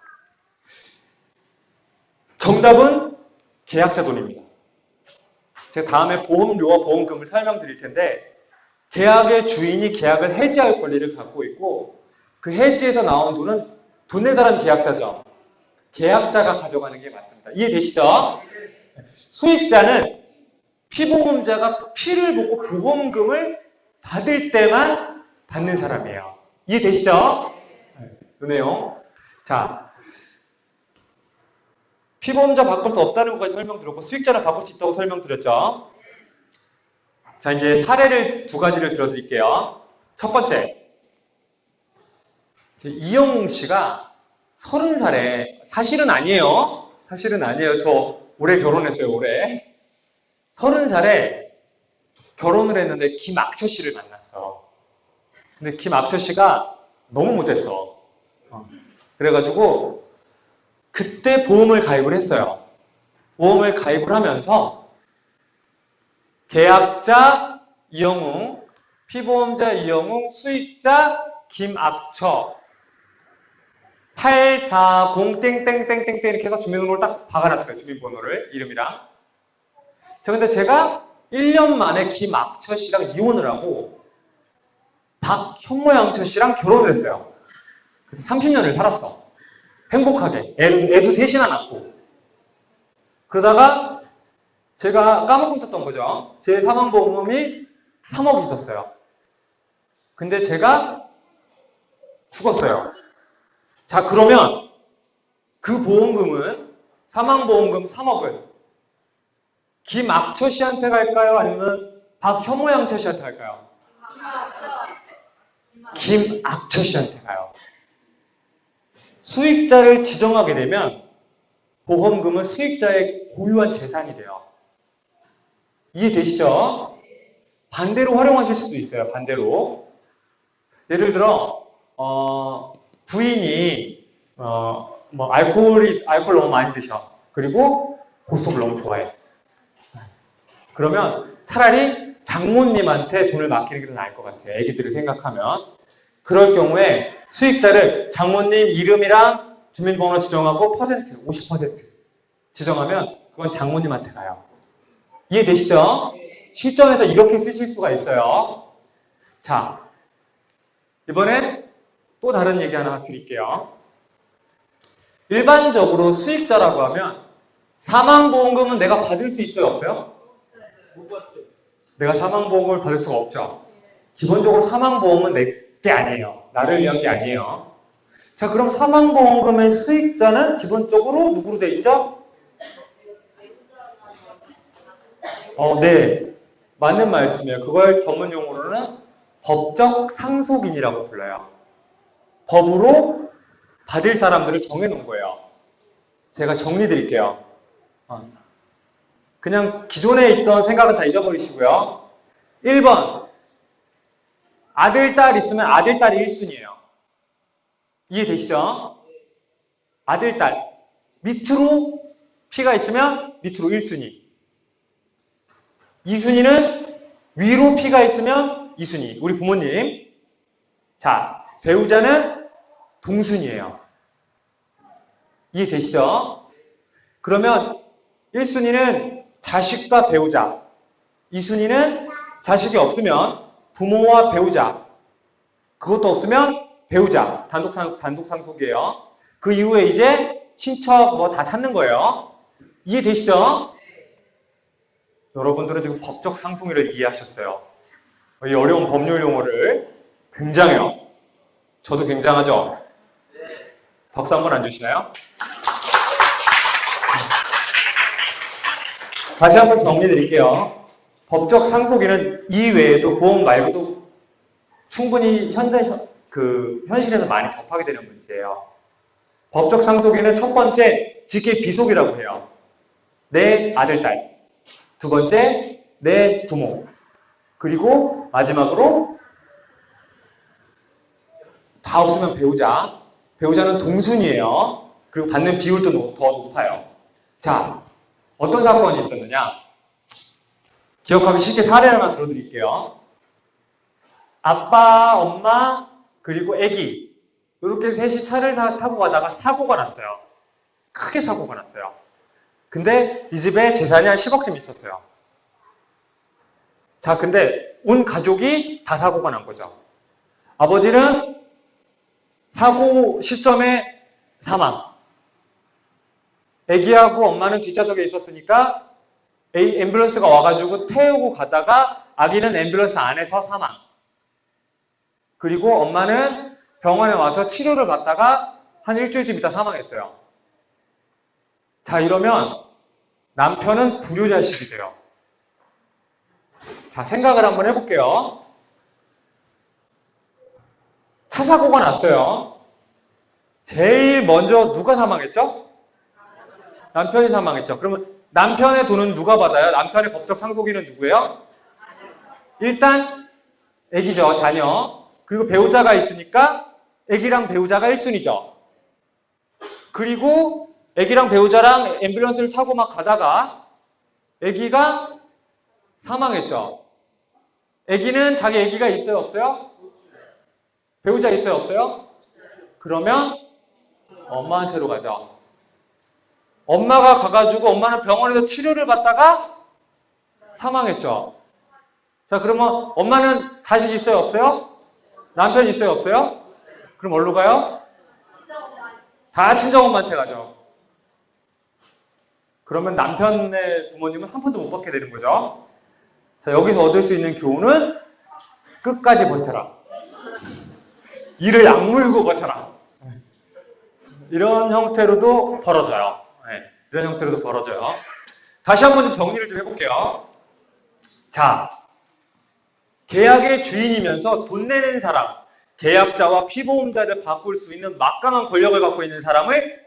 정답은 계약자 돈입니다. 제가 다음에 보험료와 보험금을 설명드릴 텐데 계약의 주인이 계약을 해지할 권리를 갖고 있고 그 해지에서 나온 돈은 돈 낸 사람 계약자죠. 계약자가 가져가는 게 맞습니다. 이해되시죠? 수익자는 피보험자가 피를 보고 보험금을 받을 때만 받는 사람이에요. 이해되시죠? 이 내용. 자, 피보험자 바꿀 수 없다는 것까지 설명드렸고 수익자는 바꿀 수 있다고 설명드렸죠. 자, 이제 사례를 두 가지를 들어드릴게요. 첫 번째, 이영웅 씨가 30살에 사실은 아니에요. 사실은 아니에요. 저 올해 결혼했어요. 올해 30살에 결혼을 했는데 김학철 씨를 만났어. 근데 김학철 씨가 너무 못했어. 그래가지고 그때 보험을 가입을 했어요. 보험을 가입을 하면서 계약자 이영웅, 피보험자 이영웅, 수익자 김학처 840땡땡땡땡땡 이렇게 해서 주민번호를 딱 박아놨어요. 주민번호를 이름이랑. 자, 근데 제가 1년 만에 김학처 씨랑 이혼을 하고 박현모양처 씨랑 결혼을 했어요. 그래서 30년을 살았어. 행복하게. 애도 셋이나 낳고. 그러다가 제가 까먹고 있었던 거죠. 제 사망보험금이 3억이 있었어요. 근데 제가 죽었어요. 자, 그러면 그 보험금은 사망보험금 3억은 김학처 씨한테 갈까요? 아니면 박현모양처 씨한테 갈까요? 김학처 씨한테 가요. 수익자를 지정하게 되면 보험금은 수익자의 고유한 재산이 돼요. 이해되시죠? 반대로 활용하실 수도 있어요. 반대로. 예를 들어 부인이 알코올 너무 많이 드셔. 그리고 고스톱을 너무 좋아해. 그러면 차라리 장모님한테 돈을 맡기는 게 더 나을 것 같아요. 애기들을 생각하면. 그럴 경우에 수익자를 장모님 이름이랑 주민번호 지정하고 50% 지정하면 그건 장모님한테 가요. 이해되시죠? 실전에서 이렇게 쓰실 수가 있어요. 자, 이번엔 또 다른 얘기 하나 드릴게요. 일반적으로 수익자라고 하면 사망보험금은 내가 받을 수 있어요? 없어요?
못 받죠.
내가 사망보험금을 받을 수가 없죠. 기본적으로 사망보험은 내 게 아니에요. 나를 위한 게 아니에요. 자, 그럼 사망보험금의 수익자는 기본적으로 누구로 돼 있죠? 네. 맞는 말씀이에요. 그걸 전문 용어로는 법적 상속인이라고 불러요. 법으로 받을 사람들을 정해놓은 거예요. 제가 정리 드릴게요. 그냥 기존에 있던 생각은 다 잊어버리시고요. 1번. 아들, 딸 있으면 아들, 딸이 1순위예요. 이해되시죠? 아들, 딸. 밑으로 P가 있으면 밑으로 1순위. 2순위는 위로 P가 있으면 2순위. 우리 부모님. 자, 배우자는 동순위예요. 이해되시죠? 그러면 1순위는 자식과 배우자. 2순위는 자식이 없으면 부모와 배우자. 그것도 없으면 배우자, 단독 상속이에요. 그 이후에 이제 친척 뭐 다 찾는 거예요. 이해되시죠? 여러분들은 지금 법적 상속이를 이해하셨어요. 이 어려운 법률 용어를 굉장해요. 저도 굉장하죠? 박수 한 번 안 주시나요? 다시 한번 정리해 드릴게요. 법적 상속인은 이 외에도 보험 말고도 충분히 현실에서 많이 접하게 되는 문제예요. 법적 상속인은 첫 번째, 직계 비속이라고 해요. 내 아들, 딸. 두 번째, 내 부모. 그리고 마지막으로 다 없으면 배우자. 배우자는 동순이에요. 그리고 받는 비율도 더 높아요. 자, 어떤 사건이 있었느냐? 기억하기 쉽게 사례를 하나 들어드릴게요. 아빠, 엄마, 그리고 아기 이렇게 셋이 차를 타고 가다가 사고가 났어요. 크게 사고가 났어요. 근데 이 집에 재산이 한 10억쯤 있었어요. 자, 근데 온 가족이 다 사고가 난 거죠. 아버지는 사고 시점에 사망. 아기하고 엄마는 뒷좌석에 있었으니까 앰뷸런스가 와가지고 태우고 가다가 아기는 앰뷸런스 안에서 사망. 그리고 엄마는 병원에 와서 치료를 받다가 한 일주일쯤 있다 사망했어요. 자, 이러면 남편은 불효자식이 돼요. 자, 생각을 한번 해볼게요. 차 사고가 났어요. 제일 먼저 누가 사망했죠? 남편이 사망했죠. 그러면 남편의 돈은 누가 받아요? 남편의 법적 상속인은 누구예요? 일단 아기죠, 자녀. 그리고 배우자가 있으니까 아기랑 배우자가 1순위죠. 그리고 아기랑 배우자랑 앰뷸런스를 타고 막 가다가 아기가 사망했죠. 아기는 자기 아기가 있어요, 없어요? 배우자 있어요, 없어요? 그러면 엄마한테로 가죠. 엄마가 가가지고 엄마는 병원에서 치료를 받다가 사망했죠. 자, 그러면 엄마는 자식 있어요, 없어요? 남편 있어요, 없어요? 그럼 어디로 가요? 다 친정엄마한테 가죠. 그러면 남편의 부모님은 한 푼도 못 받게 되는 거죠. 자, 여기서 얻을 수 있는 교훈은 끝까지 버텨라. 이를 악물고 버텨라. 이런 형태로도 벌어져요. 네, 이런 형태로도 벌어져요. 다시 한번 좀 정리를 좀 해볼게요. 자, 계약의 주인이면서 돈 내는 사람, 계약자와 피보험자를 바꿀 수 있는 막강한 권력을 갖고 있는 사람을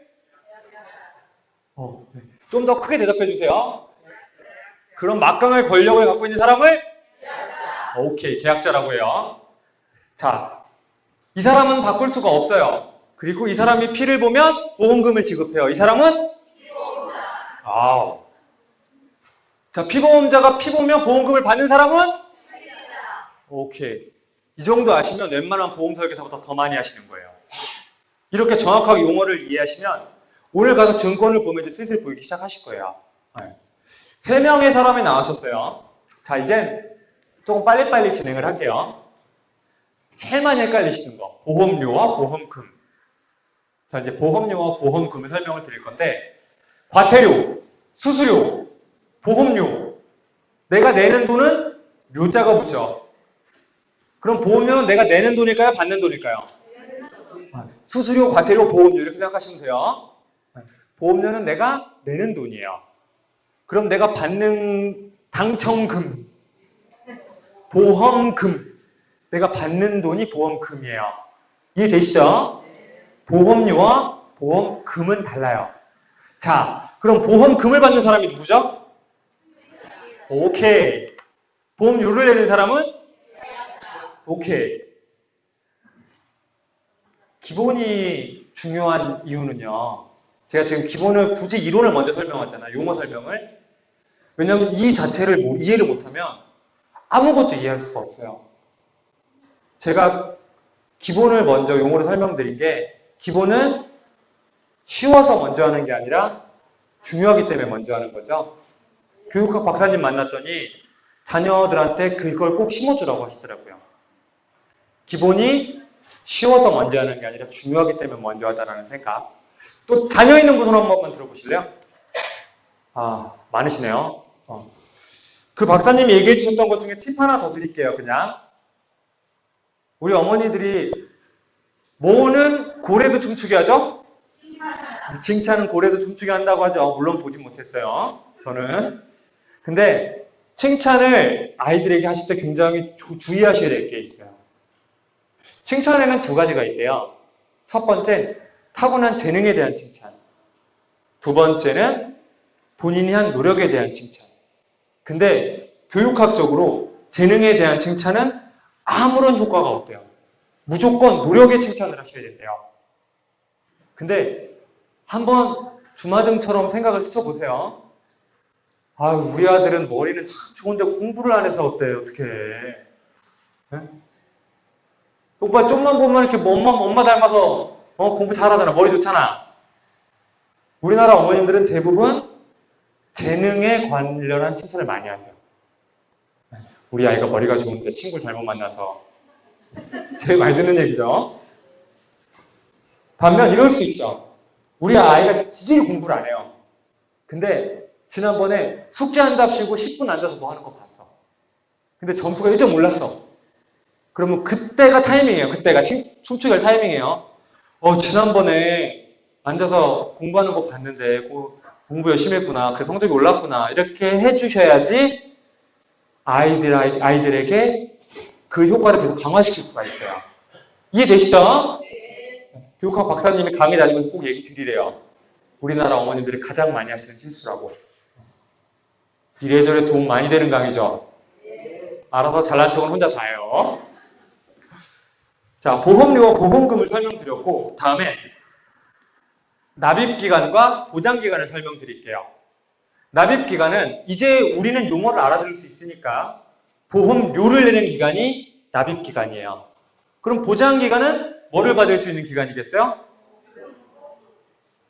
좀 더 크게 대답해 주세요. 그런 막강한 권력을 갖고 있는 사람을 오케이, 계약자라고 해요. 자, 이 사람은 바꿀 수가 없어요. 그리고 이 사람이 피를 보면 보험금을 지급해요. 이 사람은 피보험자. 자, 피보험자가 피 보면 보험금을 받는 사람은 오케이. 이 정도 아시면 웬만한 보험 설계사보다 더 많이 하시는 거예요. 이렇게 정확하게 용어를 이해하시면 오늘 가서 증권을 보면 이제 슬슬 보이기 시작하실 거예요. 네. 3명의 사람이 나왔었어요. 자, 이제 조금 빨리빨리 진행을 할게요. 제일 많이 헷갈리시는 거, 보험료와 보험금. 자, 이제 보험료와 보험금을 설명을 드릴 건데, 과태료, 수수료, 보험료. 내가 내는 돈은 묘자가 붙죠. 그럼 보험료는 내가 내는 돈일까요? 받는 돈일까요? 수수료, 과태료, 보험료 이렇게 생각하시면 돼요. 보험료는 내가 내는 돈이에요. 그럼 내가 받는 당첨금, 보험금. 내가 받는 돈이 보험금이에요. 이해되시죠? 보험료와 보험금은 달라요. 자, 그럼 보험금을 받는 사람이 누구죠? 오케이. 보험료를 내는 사람은? 오케이. 기본이 중요한 이유는요. 제가 지금 기본을 굳이 이론을 먼저 설명하잖아요. 용어 설명을. 왜냐하면 이 자체를 이해를 못하면 아무것도 이해할 수가 없어요. 제가 기본을 먼저 용어로 설명드린 게 기본은 쉬워서 먼저 하는 게 아니라 중요하기 때문에 먼저 하는 거죠. 교육학 박사님 만났더니 자녀들한테 그걸 꼭 심어주라고 하시더라고요. 기본이 쉬워서 먼저 하는 게 아니라 중요하기 때문에 먼저 하다라는 생각. 또 자녀 있는 분은 한 번만 들어보실래요? 아, 많으시네요. 그 박사님이 얘기해 주셨던 것 중에 팁 하나 더 드릴게요. 그냥 우리 어머니들이 뭐는 고래도 춤추게 하죠? 칭찬은 고래도 춤추게 한다고 하죠. 물론 보진 못했어요. 저는. 근데 칭찬을 아이들에게 하실 때 굉장히 주의하셔야 될 게 있어요. 칭찬에는 두 가지가 있대요. 첫 번째, 타고난 재능에 대한 칭찬. 두 번째는 본인이 한 노력에 대한 칭찬. 근데 교육학적으로 재능에 대한 칭찬은 아무런 효과가 없대요. 무조건 노력의 칭찬을 하셔야 된대요. 근데 한번 주마등처럼 생각을 스쳐보세요. 아, 우리 아들은 머리는 참 좋은데 공부를 안 해서 어때? 어떻게 해? 오빠 좀만 보면 이렇게 엄마 닮아서 공부 잘하잖아. 머리 좋잖아. 우리나라 어머님들은 대부분 재능에 관련한 칭찬을 많이 하세요. 우리 아이가 머리가 좋은데 친구를 잘못 만나서. 제일 많이 듣는 얘기죠. 반면 이럴 수 있죠. 우리 아이가 지질이 공부를 안 해요. 근데 지난번에 숙제한답시고 10분 앉아서 뭐 하는 거 봤어. 근데 점수가 1점 올랐어. 그러면 그때가 타이밍이에요. 그때가 춤추기 할 타이밍이에요. 지난번에 앉아서 공부하는 거 봤는데 공부 열심히 했구나. 그래서 성적이 올랐구나. 이렇게 해주셔야지 아이들에게 그 효과를 계속 강화시킬 수가 있어요. 이해되시죠? 교육학 박사님이 강의 다니면서 꼭 얘기 드리래요. 우리나라 어머님들이 가장 많이 하시는 실수라고. 이래저래 도움 많이 되는 강의죠? 알아서 잘난 척은 혼자 다 해요. 자, 보험료와 보험금을 설명드렸고, 다음에 납입기간과 보장기간을 설명드릴게요. 납입기간은 이제 우리는 용어를 알아들을 수 있으니까 보험료를 내는 기간이 납입기간이에요. 그럼 보장기간은 뭐를 받을 수 있는 기간이겠어요?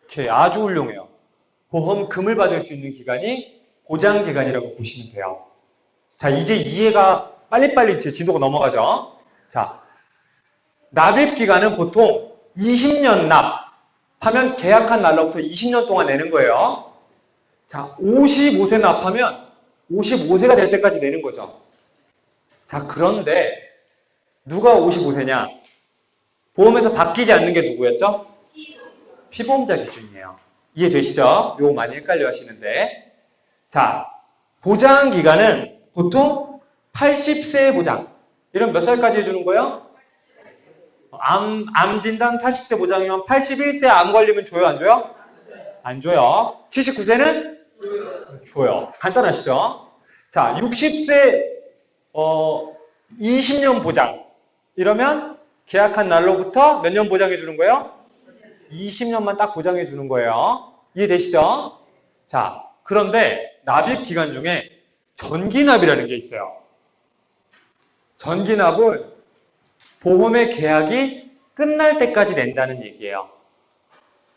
오케이, 아주 훌륭해요. 보험금을 받을 수 있는 기간이 보장기간이라고 보시면 돼요. 자, 이제 이해가 빨리빨리 제 진도가 넘어가죠. 자, 납입기간은 보통 20년 납 하면 계약한 날로부터 20년 동안 내는 거예요. 자, 55세 납하면 55세가 될 때까지 내는 거죠. 자, 그런데 누가 55세냐? 보험에서 바뀌지 않는 게 누구였죠? 피보험자 기준이에요. 이해되시죠? 요거 많이 헷갈려 하시는데. 자, 보장 기간은 보통 80세 보장. 이런 몇 살까지 해주는 거예요? 암 진단 80세 보장이면 81세 암 걸리면 줘요, 안 줘요? 안 줘요. 79세는? 줘요. 간단하시죠? 자, 60세 20년 보장. 이러면 계약한 날로부터 몇 년 보장해 주는 거예요? 20년만 딱 보장해 주는 거예요. 이해되시죠? 자, 그런데 납입 기간 중에 전기납이라는 게 있어요. 전기납은 보험의 계약이 끝날 때까지 낸다는 얘기예요.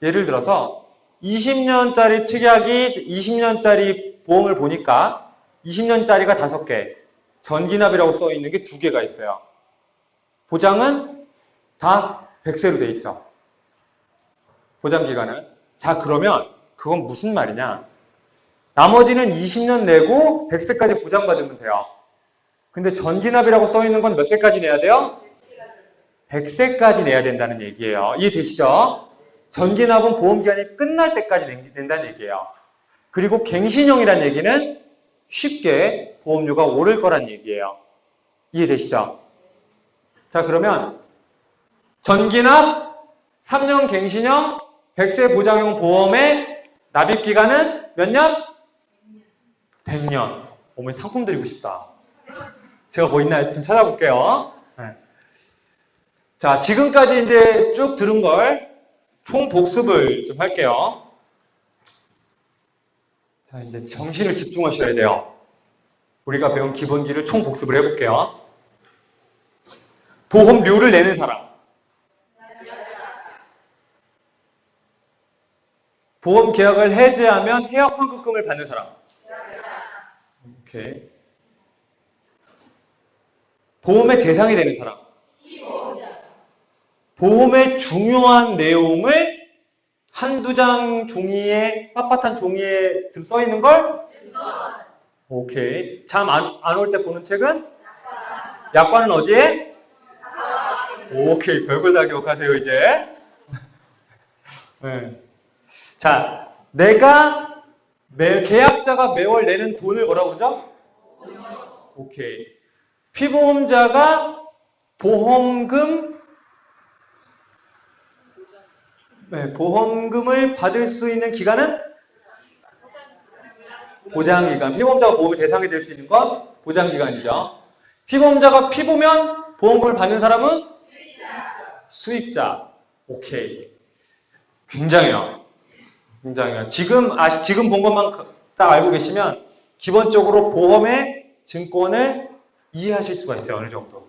예를 들어서 20년짜리 특약이 20년짜리 보험을 보니까 20년짜리가 5개, 전기납이라고 써 있는 게 2개가 있어요. 보장은 다 100세로 돼 있어. 보장기간은. 자, 그러면 그건 무슨 말이냐? 나머지는 20년 내고 100세까지 보장받으면 돼요. 근데 전기납이라고 써 있는 건 몇 세까지 내야 돼요? 100세까지 내야 된다는 얘기예요. 이해되시죠? 전기납은 보험기간이 끝날 때까지 낸다는 얘기예요. 그리고 갱신형이라는 얘기는 쉽게 보험료가 오를 거란 얘기예요. 이해되시죠? 자, 그러면 전기납, 3년 갱신형, 100세 보장형 보험의 납입기간은 몇 년? 100년. 어머니 상품 드리고 싶다. 제가 뭐 있나요? 좀 찾아볼게요. 네. 자, 지금까지 이제 쭉 들은 걸 총 복습을 좀 할게요. 자, 이제 정신을 집중하셔야 돼요. 우리가 배운 기본기를 총 복습을 해볼게요. 보험료를 내는 사람. 보험 계약을 해지하면 해약 환급금을 받는 사람. 오케이. 보험의 대상이 되는 사람. 보험의 중요한 내용을 한두 장 종이에, 빳빳한 종이에 써 있는 걸? 오케이. 잠 안 올 때 보는 책은? 약관은 어디에? 오케이. 별걸 다 기억하세요, 이제. 네. 자, 계약자가 매월 내는 돈을 뭐라고 그러죠? 오케이. 피보험자가 보험금을 받을 수 있는 기간은? 보장기간. 피보험자가 보험의 대상이 될 수 있는 건 보장기간이죠. 피보험자가 피보면 보험금을 받는 사람은? 수익자. 오케이. 굉장해요. 굉장해요. 지금 본 것만 딱 알고 계시면 기본적으로 보험의 증권을 이해하실 수가 있어요. 어느 정도.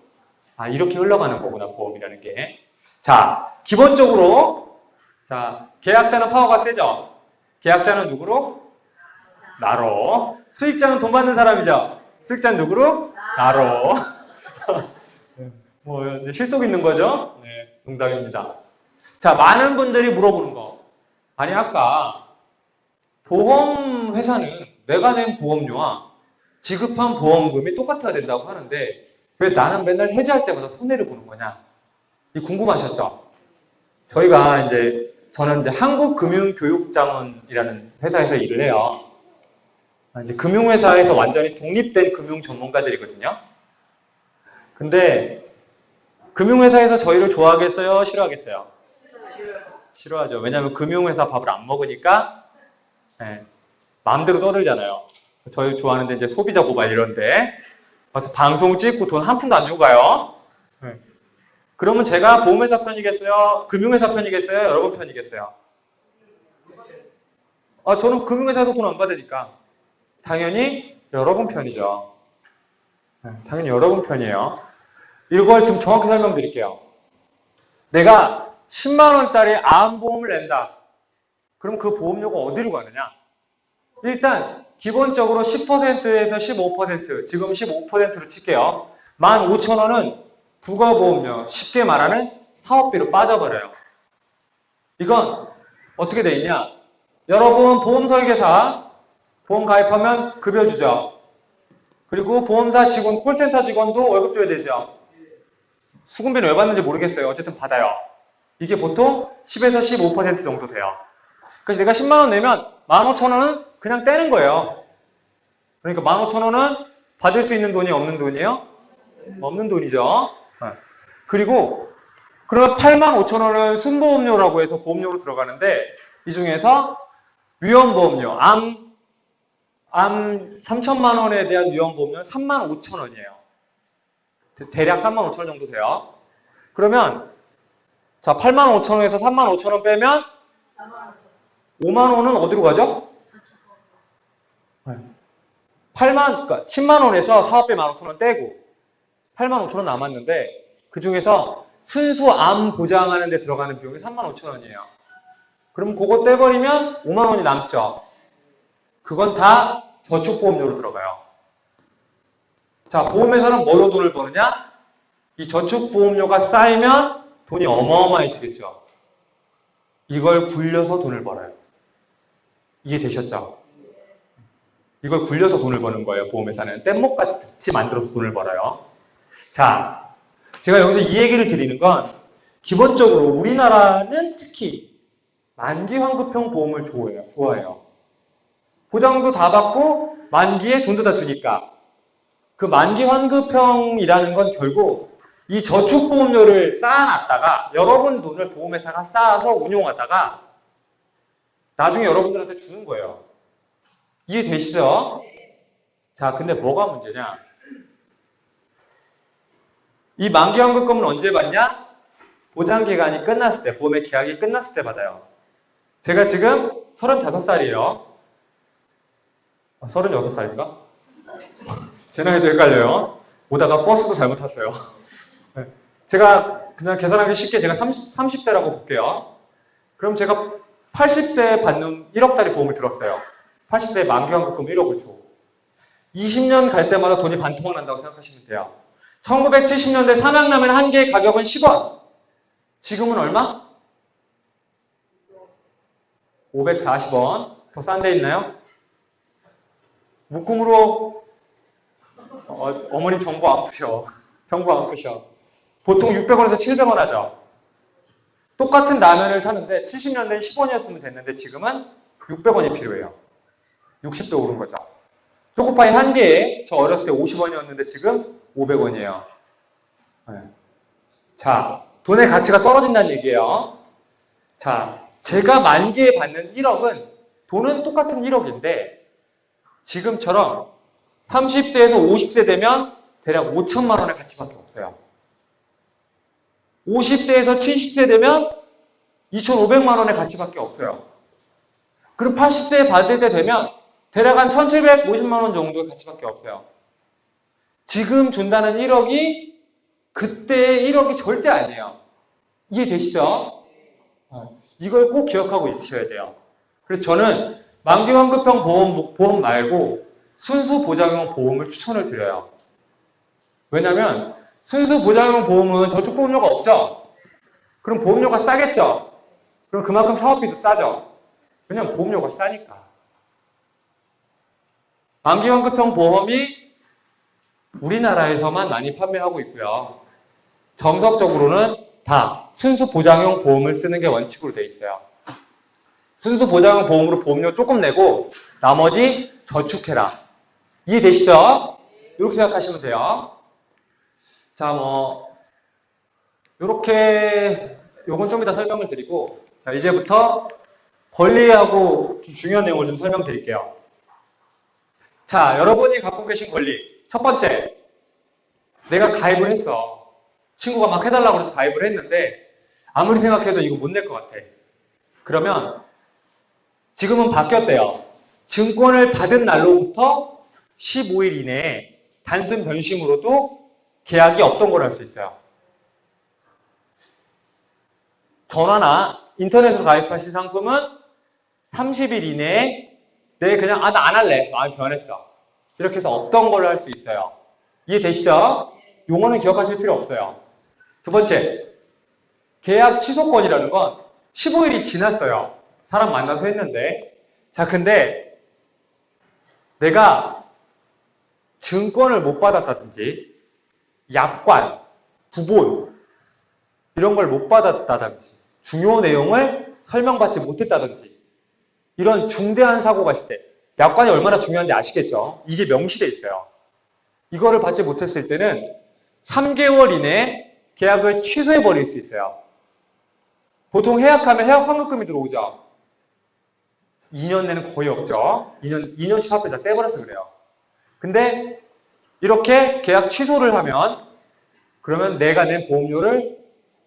이렇게 흘러가는 거구나, 보험이라는 게. 자, 기본적으로, 자, 계약자는 파워가 세죠? 계약자는 누구로? 나로. 수익자는 돈 받는 사람이죠? 수익자는 누구로? 나로. 뭐, 실속 있는 거죠? 네, 농담입니다. 자, 많은 분들이 물어보는 거. 아니, 아까, 보험회사는 내가 낸 보험료와 지급한 보험금이 똑같아야 된다고 하는데, 왜 나는 맨날 해지할 때마다 손해를 보는 거냐? 이 궁금하셨죠? 저는 이제 한국금융교육자문이라는 회사에서 일을 해요. 이제 금융회사에서 완전히 독립된 금융 전문가들이거든요. 근데, 금융회사에서 저희를 좋아하겠어요? 싫어하겠어요? 싫어하죠. 왜냐하면 금융회사 밥을 안 먹으니까, 네, 마음대로 떠들잖아요. 저희 좋아하는데 이제 소비자 고발 이런데, 그래서 방송 찍고 돈 한 푼도 안 주고 가요. 네. 그러면 제가 보험회사 편이겠어요? 금융회사 편이겠어요? 여러분 편이겠어요? 저는 금융회사에서 돈 안 받으니까 당연히 여러분 편이죠. 네, 당연히 여러분 편이에요. 이걸 좀 정확히 설명드릴게요. 내가 10만 원짜리 암보험을 낸다. 그럼 그 보험료가 어디로 가느냐? 일단 기본적으로 10%에서 15%, 지금 15%로 칠게요. 15,000원은 부가보험료, 쉽게 말하는 사업비로 빠져버려요. 이건 어떻게 돼 있냐? 여러분 보험설계사, 보험 가입하면 급여 주죠. 그리고 보험사 직원, 콜센터 직원도 월급 줘야 되죠. 수급비는 왜 받는지 모르겠어요. 어쨌든 받아요. 이게 보통 10에서 15% 정도 돼요. 그래서 내가 10만 원 내면 15,000원은 그냥 떼는 거예요. 그러니까 15,000원은 받을 수 있는 돈이 없는 돈이에요? 없는 돈이죠. 그리고 그러면 85,000원은 순보험료라고 해서 보험료로 들어가는데 이 중에서 위험보험료, 암 3천만 원에 대한 위험보험료는 35,000원이에요. 대략 35,000원 정도 돼요. 그러면 자 85,000원에서 35,000원 빼면 5만 원은 어디로 가죠? 그러니까 10만 원에서 사업비 15,000원 떼고 85,000원 남았는데 그 중에서 순수 암 보장하는 데 들어가는 비용이 35,000원이에요. 그럼 그거 떼버리면 5만 원이 남죠. 그건 다 저축보험료로 들어가요. 자, 보험회사는 뭐로 돈을 버느냐? 이 저축보험료가 쌓이면 돈이 어마어마해지겠죠. 이걸 굴려서 돈을 벌어요. 이해되셨죠? 이걸 굴려서 돈을 버는 거예요. 보험회사는 뗏목같이 만들어서 돈을 벌어요. 자, 제가 여기서 이 얘기를 드리는 건 기본적으로 우리나라는 특히 만기환급형 보험을 좋아해요. 보장도 다 받고 만기에 돈도 다 주니까 그 만기환급형이라는 건 결국 이 저축보험료를 쌓아놨다가 여러분 돈을 보험회사가 쌓아서 운용하다가 나중에 여러분들한테 주는 거예요. 이해되시죠? 자, 근데 뭐가 문제냐? 이 만기환급금은 언제 받냐? 보장기간이 끝났을 때, 보험의 계약이 끝났을 때 받아요. 제가 지금 35살이에요. 36살인가? 제 나이도 헷갈려요. 오다가 버스도 잘못 탔어요. 제가 그냥 계산하기 쉽게 제가 30대라고 볼게요. 그럼 제가 80세에 받는 1억짜리 보험을 들었어요. 80세에 만기환급금 1억을 줘. 20년 갈 때마다 돈이 반토막 난다고 생각하시면 돼요. 1970년대 삼양라면 한 개의 가격은 10원. 지금은 얼마? 540원. 더 싼 데 있나요? 묶음으로 어머니 정보 안 푸셔. 정보 안 푸셔. 보통 600원에서 700원 하죠. 똑같은 라면을 사는데 70년대엔 10원이었으면 됐는데 지금은 600원이 필요해요. 60도 오른 거죠. 초코파이 한 개에 저 어렸을 때 50원이었는데 지금 500원이에요. 네. 자, 돈의 가치가 떨어진다는 얘기예요. 자, 제가 만기에 받는 1억은 돈은 똑같은 1억인데 지금처럼 30세에서 50세 되면 대략 5천만 원의 가치밖에 없어요. 50세에서 70세 되면 2,500만 원의 가치밖에 없어요. 그리고 80세에 받을 때 되면 대략 한 1,750만 원 정도의 가치밖에 없어요. 지금 준다는 1억이 그때의 1억이 절대 아니에요. 이해되시죠? 이걸 꼭 기억하고 있으셔야 돼요. 그래서 저는 만기환급형 보험 말고 순수 보장형 보험을 추천을 드려요. 왜냐면 순수 보장형 보험은 저축보험료가 없죠? 그럼 보험료가 싸겠죠? 그럼 그만큼 사업비도 싸죠? 왜냐면 보험료가 싸니까. 만기환급형 보험이 우리나라에서만 많이 판매하고 있고요. 정석적으로는 다 순수 보장형 보험을 쓰는 게 원칙으로 돼 있어요. 순수 보장형 보험으로 보험료 조금 내고 나머지 저축해라. 이해되시죠? 이렇게 생각하시면 돼요. 자, 요렇게 요건 좀 이따 설명을 드리고 자, 이제부터 권리하고 좀 중요한 내용을 좀 설명드릴게요. 자, 여러분이 갖고 계신 권리. 첫 번째, 내가 가입을 했어. 친구가 막 해달라고 해서 가입을 했는데 아무리 생각해도 이거 못 낼 것 같아. 그러면 지금은 바뀌었대요. 증권을 받은 날로부터 15일 이내에 단순 변심으로도 계약이 없던 걸 할 수 있어요. 전화나 인터넷으로 가입하신 상품은 30일 이내에 내 그냥 나 안 할래. 마음이 변했어. 이렇게 해서 없던 걸로 할 수 있어요. 이해되시죠? 용어는 기억하실 필요 없어요. 두 번째, 계약 취소권이라는 건 15일이 지났어요. 사람 만나서 했는데. 자, 근데 내가 증권을 못 받았다든지 약관, 부본 이런 걸 못 받았다든지 중요 내용을 설명받지 못했다든지 이런 중대한 사고가 있을 때 약관이 얼마나 중요한지 아시겠죠? 이게 명시돼 있어요. 이거를 받지 못했을 때는 3개월 이내에 계약을 취소해 버릴 수 있어요. 보통 해약하면 해약 환급금이 들어오죠. 2년 내는 거의 없죠. 2년치 화폐 다 떼버려서 그래요. 근데 이렇게 계약 취소를 하면 그러면 내가 낸 보험료를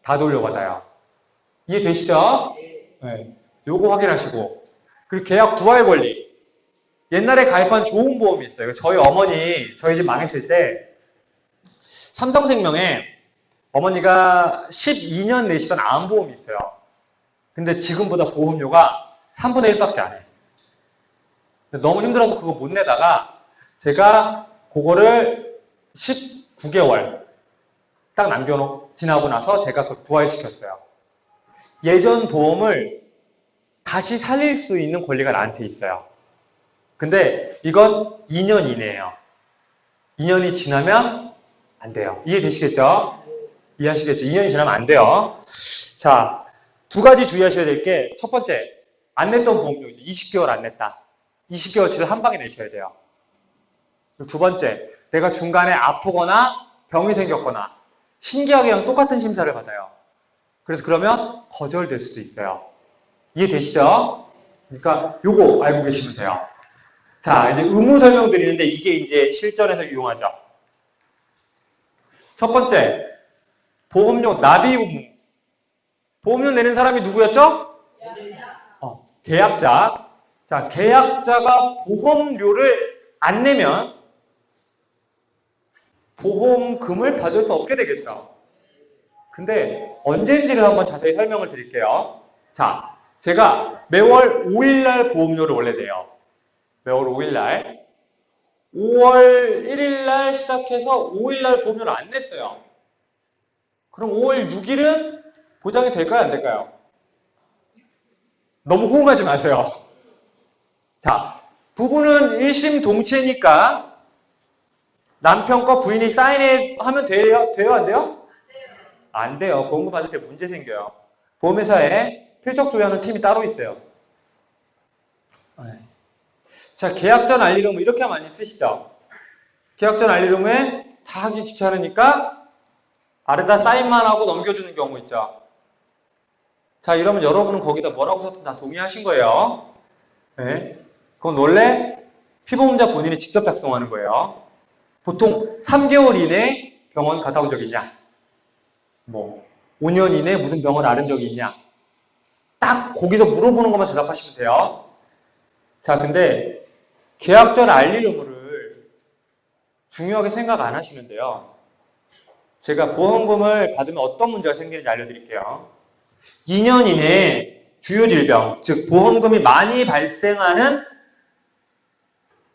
다 돌려받아요. 이해되시죠? 네. 요거 확인하시고. 그리고 계약 부활 권리. 옛날에 가입한 좋은 보험이 있어요. 저희 어머니, 저희 집 망했을 때 삼성생명에 어머니가 12년 내시던 암보험이 있어요. 근데 지금보다 보험료가 3분의 1밖에 안 해. 너무 힘들어서 그거 못 내다가 제가 그거를 19개월 딱 지나고 나서 제가 그걸 부활시켰어요. 예전 보험을 다시 살릴 수 있는 권리가 나한테 있어요. 근데 이건 2년 이내예요. 2년이 지나면 안 돼요. 이해되시겠죠? 이해하시겠죠? 2년이 지나면 안 돼요. 자, 두 가지 주의하셔야 될 게 첫 번째, 안 냈던 보험료죠. 20개월 안 냈다. 20개월치를 한 방에 내셔야 돼요. 두 번째, 내가 중간에 아프거나 병이 생겼거나 신계약이랑 똑같은 심사를 받아요. 그래서 그러면 거절될 수도 있어요. 이해되시죠? 그러니까 요거 알고 계시면 돼요. 자, 이제 의무 설명드리는데 이게 이제 실전에서 유용하죠. 첫 번째, 보험료 납입 의무. 보험료 내는 사람이 누구였죠? 계약자. 자, 계약자가 보험료를 안 내면 보험금을 받을 수 없게 되겠죠. 근데 언제인지를 한번 자세히 설명을 드릴게요. 자, 제가 매월 5일날 보험료를 원래 내요. 매월 5일날. 5월 1일날 시작해서 5일날 보험료를 안 냈어요. 그럼 5월 6일은 보장이 될까요? 안 될까요? 너무 호응하지 마세요. 자, 부부는 일심동체니까 남편과 부인이 사인하면 돼요? 돼요? 안 돼요? 안 돼요. 보험금 받을 때 문제 생겨요. 보험회사에 필적 조회하는 팀이 따로 있어요. 자, 계약전 알리룸 이렇게 많이 쓰시죠? 계약전 알리룸에 다 하기 귀찮으니까 아래다 사인만 하고 넘겨주는 경우 있죠. 자, 이러면 여러분은 거기다 뭐라고 써도 다 동의하신 거예요. 네. 그건 원래 피보험자 본인이 직접 작성하는 거예요. 보통 3개월 이내 병원 갔다 온 적 있냐? 뭐 5년 이내 무슨 병원 앓은 적이 있냐? 딱 거기서 물어보는 것만 대답하시면 돼요. 자, 근데 계약전 알릴 의무를 중요하게 생각 안 하시는데요. 제가 보험금을 받으면 어떤 문제가 생기는지 알려드릴게요. 2년 이내에 주요 질병, 즉 보험금이 많이 발생하는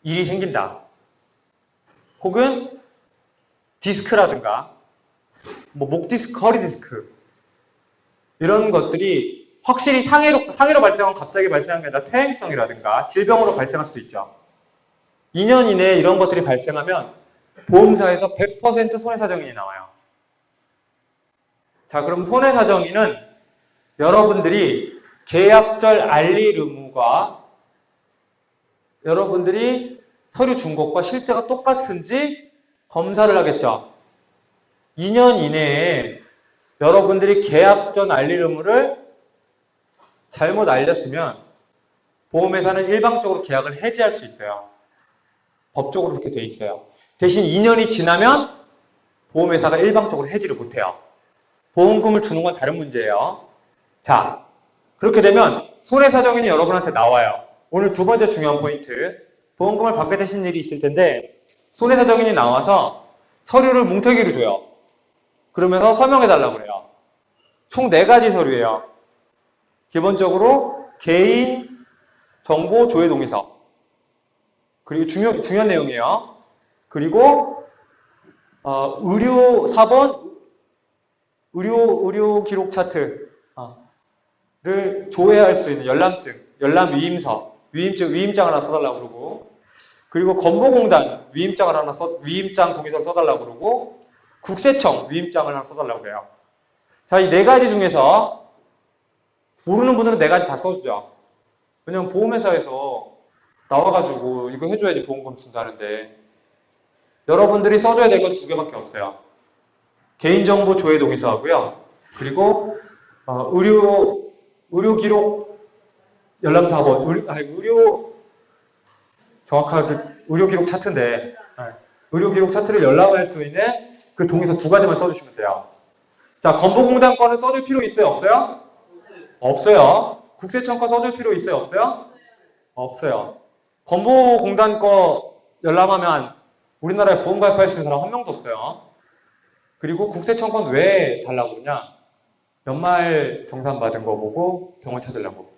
일이 생긴다. 혹은 디스크라든가 뭐 목 디스크, 허리 디스크 이런 것들이 확실히 상해로 발생한 갑자기 발생한 게 아니라 퇴행성이라든가 질병으로 발생할 수도 있죠. 2년 이내에 이런 것들이 발생하면 보험사에서 100% 손해사정인이 나와요. 자, 그럼 손해사정인은 여러분들이 계약절 알릴 의무가 여러분들이 서류 준 것과 실제가 똑같은지 검사를 하겠죠. 2년 이내에 여러분들이 계약 전 알릴 의무를 잘못 알렸으면 보험회사는 일방적으로 계약을 해지할 수 있어요. 법적으로 그렇게 돼 있어요. 대신 2년이 지나면 보험회사가 일방적으로 해지를 못해요. 보험금을 주는 건 다른 문제예요. 자, 그렇게 되면 손해사정인이 여러분한테 나와요. 오늘 두 번째 중요한 포인트. 보험금을 받게 되신 일이 있을 텐데 손해사정인이 나와서 서류를 뭉태기로 줘요. 그러면서 설명해달라고 그래요. 총 4가지 서류예요. 기본적으로 개인 정보 조회 동의서. 그리고 중요한 내용이에요. 그리고 의료 4번 의료 기록 차트를 조회할 수 있는 열람증, 열람 위임서, 위임장 하나 써달라고 그러고, 그리고 건보공단 위임장 동의서를 써달라고 그러고, 국세청 위임장을 하나 써달라고 그래요. 자, 이 4가지 중에서 모르는 분들은 4가지 다 써주죠. 왜냐면 보험회사에서 나와가지고 이거 해줘야지 보험금 준다는데 여러분들이 써줘야 될 건 2개밖에 없어요. 개인정보 조회 동의서 하고요. 그리고 의료 기록 열람 4번 정확하게 의료 기록 차트인데 의료 기록 차트를 열람할 수 있는 그 동의서 2가지만 써주시면 돼요. 자, 건보공단 거는 써줄 필요 있어요? 없어요? 없어요. 국세청 거 써줄 필요 있어요? 없어요? 없어요. 건보공단 거 열람하면 우리나라에 보험 가입할 수 있는 사람 한 명도 없어요. 그리고 국세청 건 왜 달라고 그러냐? 연말 정산 받은 거 보고 병원 찾으려고.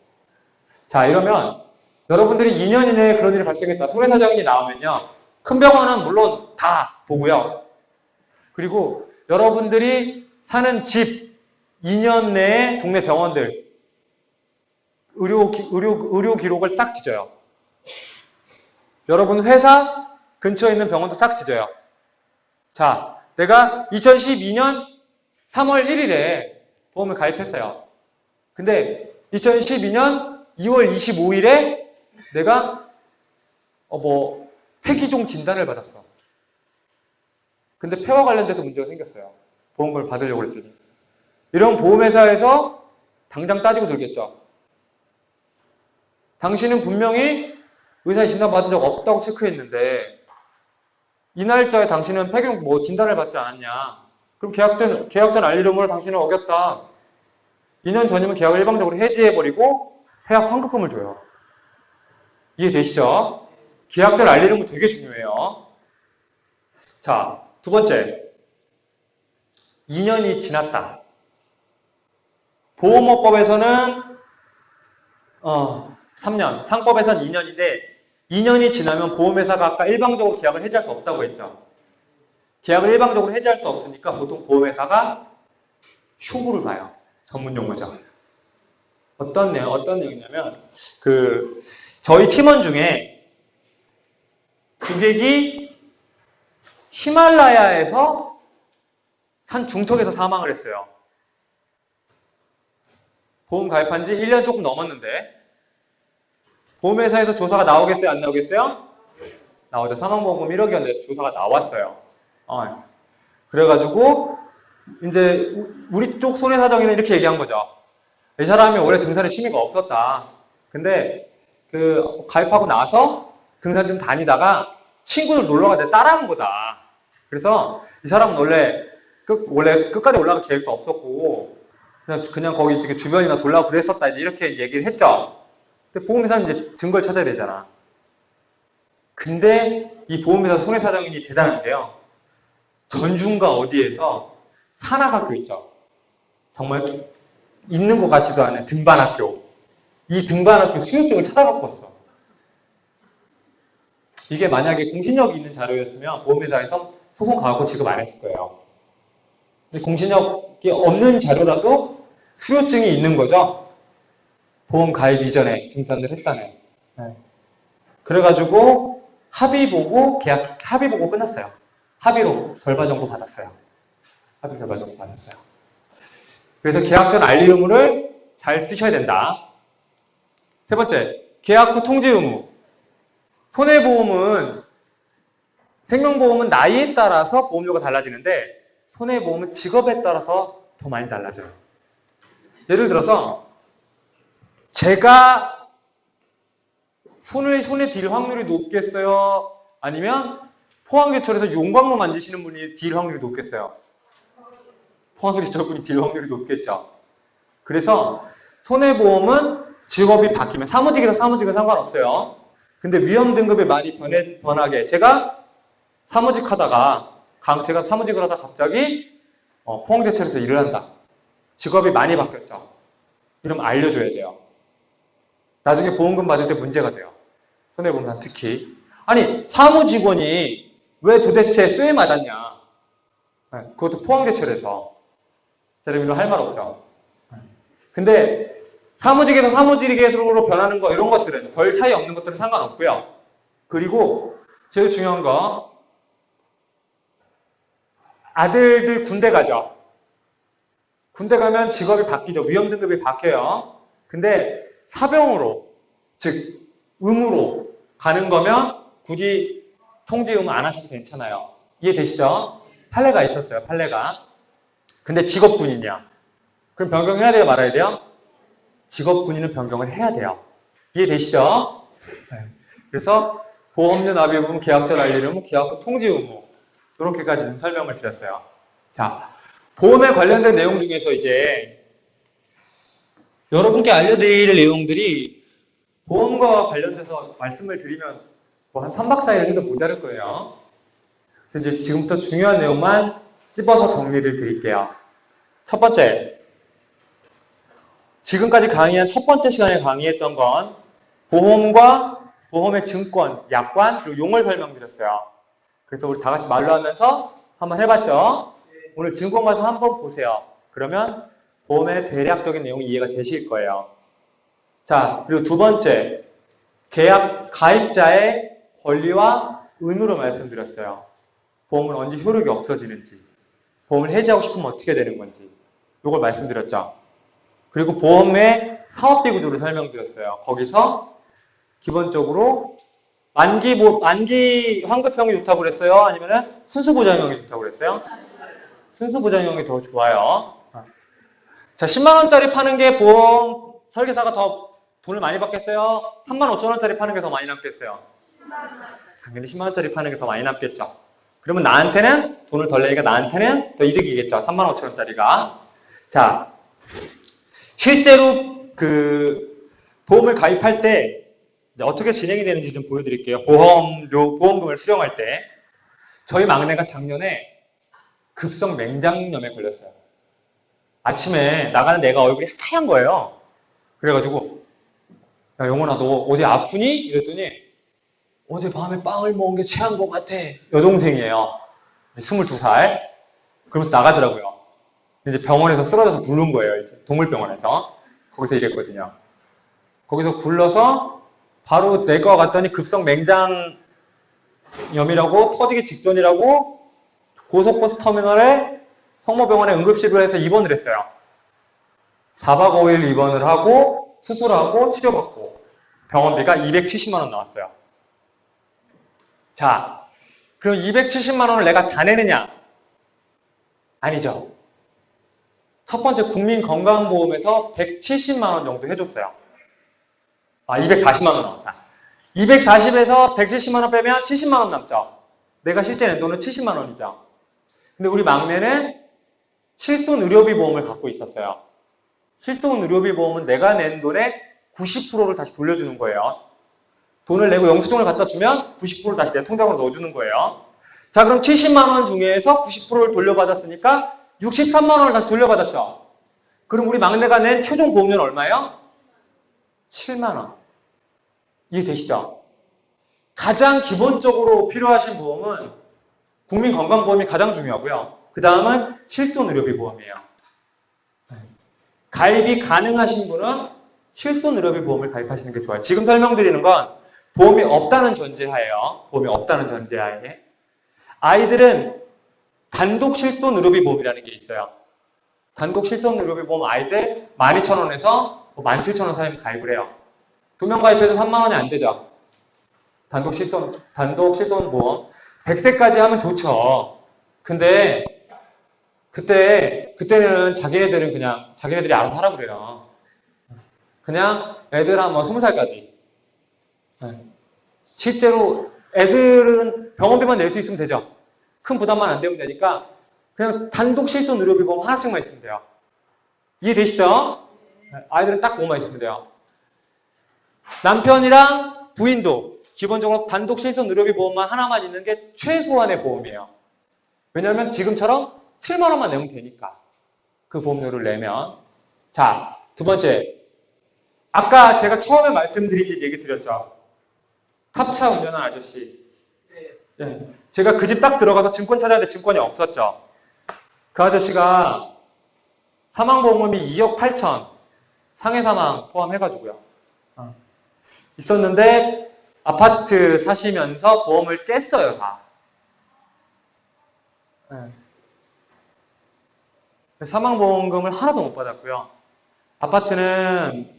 자, 이러면 여러분들이 2년 이내에 그런 일이 발생했다. 손해사정인이 나오면요. 큰 병원은 물론 다 보고요. 그리고 여러분들이 사는 집 2년 내에 동네 병원들 의료 기록을 싹 뒤져요. 여러분 회사 근처에 있는 병원도 싹 뒤져요. 자, 내가 2012년 3월 1일에 보험을 가입했어요. 근데 2012년 2월 25일에 내가 폐기종 진단을 받았어. 근데 폐와 관련돼서 문제가 생겼어요. 보험금을 받으려고 했더니. 이런 보험회사에서 당장 따지고 들겠죠. 당신은 분명히 의사의 진단 받은 적 없다고 체크했는데 이 날짜에 당신은 폐기종 진단을 받지 않았냐. 그럼 계약전 알릴 의무를 당신은 어겼다. 2년 전이면 계약을 일방적으로 해지해버리고 해약 환급금을 줘요. 이해되시죠? 계약전 알릴 의무 되게 중요해요. 자, 2번째. 2년이 지났다. 보험업법에서는 3년, 상법에서는 2년인데 2년이 지나면 보험회사가 아까 일방적으로 계약을 해지할 수 없다고 했죠. 계약을 일방적으로 해지할 수 없으니까 보통 보험회사가 쇼부를 봐요. 전문 용어죠. 어떤 내용이냐면, 저희 팀원 중에 고객이 히말라야에서 산 중턱에서 사망을 했어요. 보험 가입한 지 1년 조금 넘었는데, 보험회사에서 조사가 나오겠어요? 안 나오겠어요? 나오죠. 사망보험금 1억이었는데 조사가 나왔어요. 그래가지고, 이제, 우리 쪽 손해사정에는 이렇게 얘기한 거죠. 이 사람이 원래 등산에 취미가 없었다. 근데, 가입하고 나서 등산 좀 다니다가 친구들 놀러 갈 때 따라한 거다. 그래서 이 사람은 원래 끝까지 올라갈 계획도 없었고, 그냥 거기 주변이나 돌라고 그랬었다. 이렇게 얘기를 했죠. 근데 보험회사는 이제 증거를 찾아야 되잖아. 근데 이 보험회사 손해사정인이 대단한 게요. 전중과 어디에서 산악학교 있죠. 정말 있는 것 같지도 않은 등반학교. 이 등반학교 수료증을 찾아갖고 왔어. 이게 만약에 공신력이 있는 자료였으면 보험회사에서 소송 가고 지급 안 했을 거예요. 근데 공신력이 없는 자료라도 수료증이 있는 거죠. 보험 가입 이전에 등산을 했다는. 네. 그래가지고 합의 보고 끝났어요. 합의로 절반 정도 받았어요. 합의 절반 정도 받았어요. 그래서 계약 전 알리 의무를 잘 쓰셔야 된다. 세 번째, 계약 후 통지 의무. 손해보험은, 생명보험은 나이에 따라서 보험료가 달라지는데, 손해보험은 직업에 따라서 더 많이 달라져요. 예를 들어서, 제가 손에 딜 확률이 높겠어요? 아니면 포항제철에서 용광로 만지시는 분이 딜 확률이 높겠어요? 포항제철 분이 딜 확률이 높겠죠. 그래서 손해보험은 직업이 바뀌면 사무직에서 사무직은 상관없어요. 근데 위험 등급이 많이 변하게 제가 사무직을 하다가 갑자기 포항제철에서 일을 한다. 직업이 많이 바뀌었죠. 이러면 알려줘야 돼요. 나중에 보험금 받을 때 문제가 돼요. 손해보험사 특히. 아니 사무직원이 왜 도대체 쇠 맞았냐. 그것도 포항제철에서. 자, 여러분 이거 할 말 없죠. 근데 사무직에서 사무직으로 변하는 거 이런 것들은 별 차이 없는 것들은 상관없고요. 그리고 제일 중요한 거 아들들 군대 가죠. 군대 가면 직업이 바뀌죠. 위험 등급이 바뀌어요. 근데 사병으로 즉 의무로 가는 거면 굳이 통지 의무 안 하셔도 괜찮아요. 이해되시죠? 판례가 있었어요. 판례가. 근데 직업군인이야. 그럼 변경해야 돼요? 말아야 돼요? 직업군인은 변경을 해야 돼요. 이해되시죠? 네. 그래서 보험료 납입 의무, 계약전 알리 의무, 계약 후 통지 의무 이렇게까지 좀 설명을 드렸어요. 자, 보험에 관련된 내용 중에서 이제 여러분께 알려드릴 내용들이 보험과 관련돼서 말씀을 드리면 뭐 한 3박 4일 해도 모자랄 거예요. 그래서 이제 지금부터 중요한 내용만 찝어서 정리를 드릴게요. 첫 번째, 지금까지 강의한 첫 번째 시간에 강의했던 건 보험과 보험의 증권, 약관, 그리고 용어를 설명드렸어요. 그래서 우리 다 같이 말로 하면서 한번 해봤죠? 오늘 증권 가서 한번 보세요. 그러면 보험의 대략적인 내용이 이해가 되실 거예요. 자, 그리고 두 번째, 계약 가입자의 권리와 의무를 말씀드렸어요. 보험은 언제 효력이 없어지는지, 보험을 해지하고 싶으면 어떻게 되는 건지, 이걸 말씀드렸죠. 그리고 보험의 사업비 구조를 설명드렸어요. 거기서 기본적으로 만기 환급형이 좋다고 그랬어요? 아니면 순수보장형이 좋다고 그랬어요? 순수보장형이 더 좋아요. 자, 10만원짜리 파는 게 보험 설계사가 더 돈을 많이 받겠어요? 35,000원짜리 파는 게 더 많이 남겠어요? 당연히 10만원짜리 파는 게 더 많이 남겠죠. 그러면 나한테는 돈을 덜 내니까 나한테는 더 이득이겠죠. 35,000원짜리가. 자, 실제로 보험을 가입할 때 어떻게 진행이 되는지 좀 보여드릴게요. 보험금을 수령할 때. 저희 막내가 작년에 급성 맹장염에 걸렸어요. 아침에 나가는 내가 얼굴이 하얀 거예요. 그래가지고 야 영원아 너 어디 아프니? 이랬더니 어제 밤에 빵을 먹은 게 체한 것 같아. 여동생이에요. 22살. 그러면서 나가더라고요. 이제 병원에서 쓰러져서 굴른 거예요. 이제 동물병원에서. 거기서 일했거든요. 거기서 굴러서 바로 내과 갔더니 급성 맹장염이라고 터지기 직전이라고 고속버스 터미널에 성모병원에 응급실로 해서 입원을 했어요. 4박 5일 입원을 하고 수술하고 치료받고 병원비가 270만 원 나왔어요. 자, 그럼 270만 원을 내가 다 내느냐? 아니죠. 첫 번째 국민건강보험에서 170만 원 정도 해줬어요. 240만 원 나왔다. 240에서 170만 원 빼면 70만 원 남죠. 내가 실제 낸 돈은 70만 원이죠. 근데 우리 막내는 실손의료비 보험을 갖고 있었어요. 실손의료비 보험은 내가 낸 돈의 90%를 다시 돌려주는 거예요. 돈을 내고 영수증을 갖다 주면 90%를 다시 내 통장으로 넣어주는 거예요. 자, 그럼 70만 원 중에서 90%를 돌려받았으니까 63만 원을 다시 돌려받았죠. 그럼 우리 막내가 낸 최종 보험료는 얼마예요? 7만 원. 이해되시죠? 가장 기본적으로 필요하신 보험은 국민건강보험이 가장 중요하고요. 그 다음은 실손의료비 보험이에요. 가입이 가능하신 분은 실손의료비 보험을 가입하시는 게 좋아요. 지금 설명드리는 건 보험이 없다는 전제하에요. 보험이 없다는 전제하에. 아이들은 단독 실손의료비 보험이라는 게 있어요. 단독 실손의료비 보험 아이들 12,000원에서 17,000원 사이에 가입을 해요. 2명 가입해서 3만 원이 안 되죠. 단독 실손 보험. 100세까지 하면 좋죠. 근데 그때는 자기네들이 알아서 하라고 그래요. 그냥 애들 한 20살까지. 실제로 애들은 병원비만 낼 수 있으면 되죠. 큰 부담만 안 되면 되니까 그냥 단독 실손 의료비 보험 하나씩만 있으면 돼요. 이해되시죠? 아이들은 딱 그것만 있으면 돼요. 남편이랑 부인도 기본적으로 단독 실손 의료비 보험만 하나만 있는 게 최소한의 보험이에요. 왜냐하면 지금처럼 7만 원만 내면 되니까. 그 보험료를 내면. 자, 두 번째. 아까 제가 처음에 말씀드린 얘기 드렸죠. 탑차 운전한 아저씨. 네. 제가 그 집 딱 들어가서 증권 찾았는데 증권이 없었죠. 그 아저씨가 사망보험금이 2억 8천 상해 사망 포함해가지고요. 있었는데 아파트 사시면서 보험을 깼어요, 다. 네. 사망보험금을 하나도 못 받았고요. 아파트는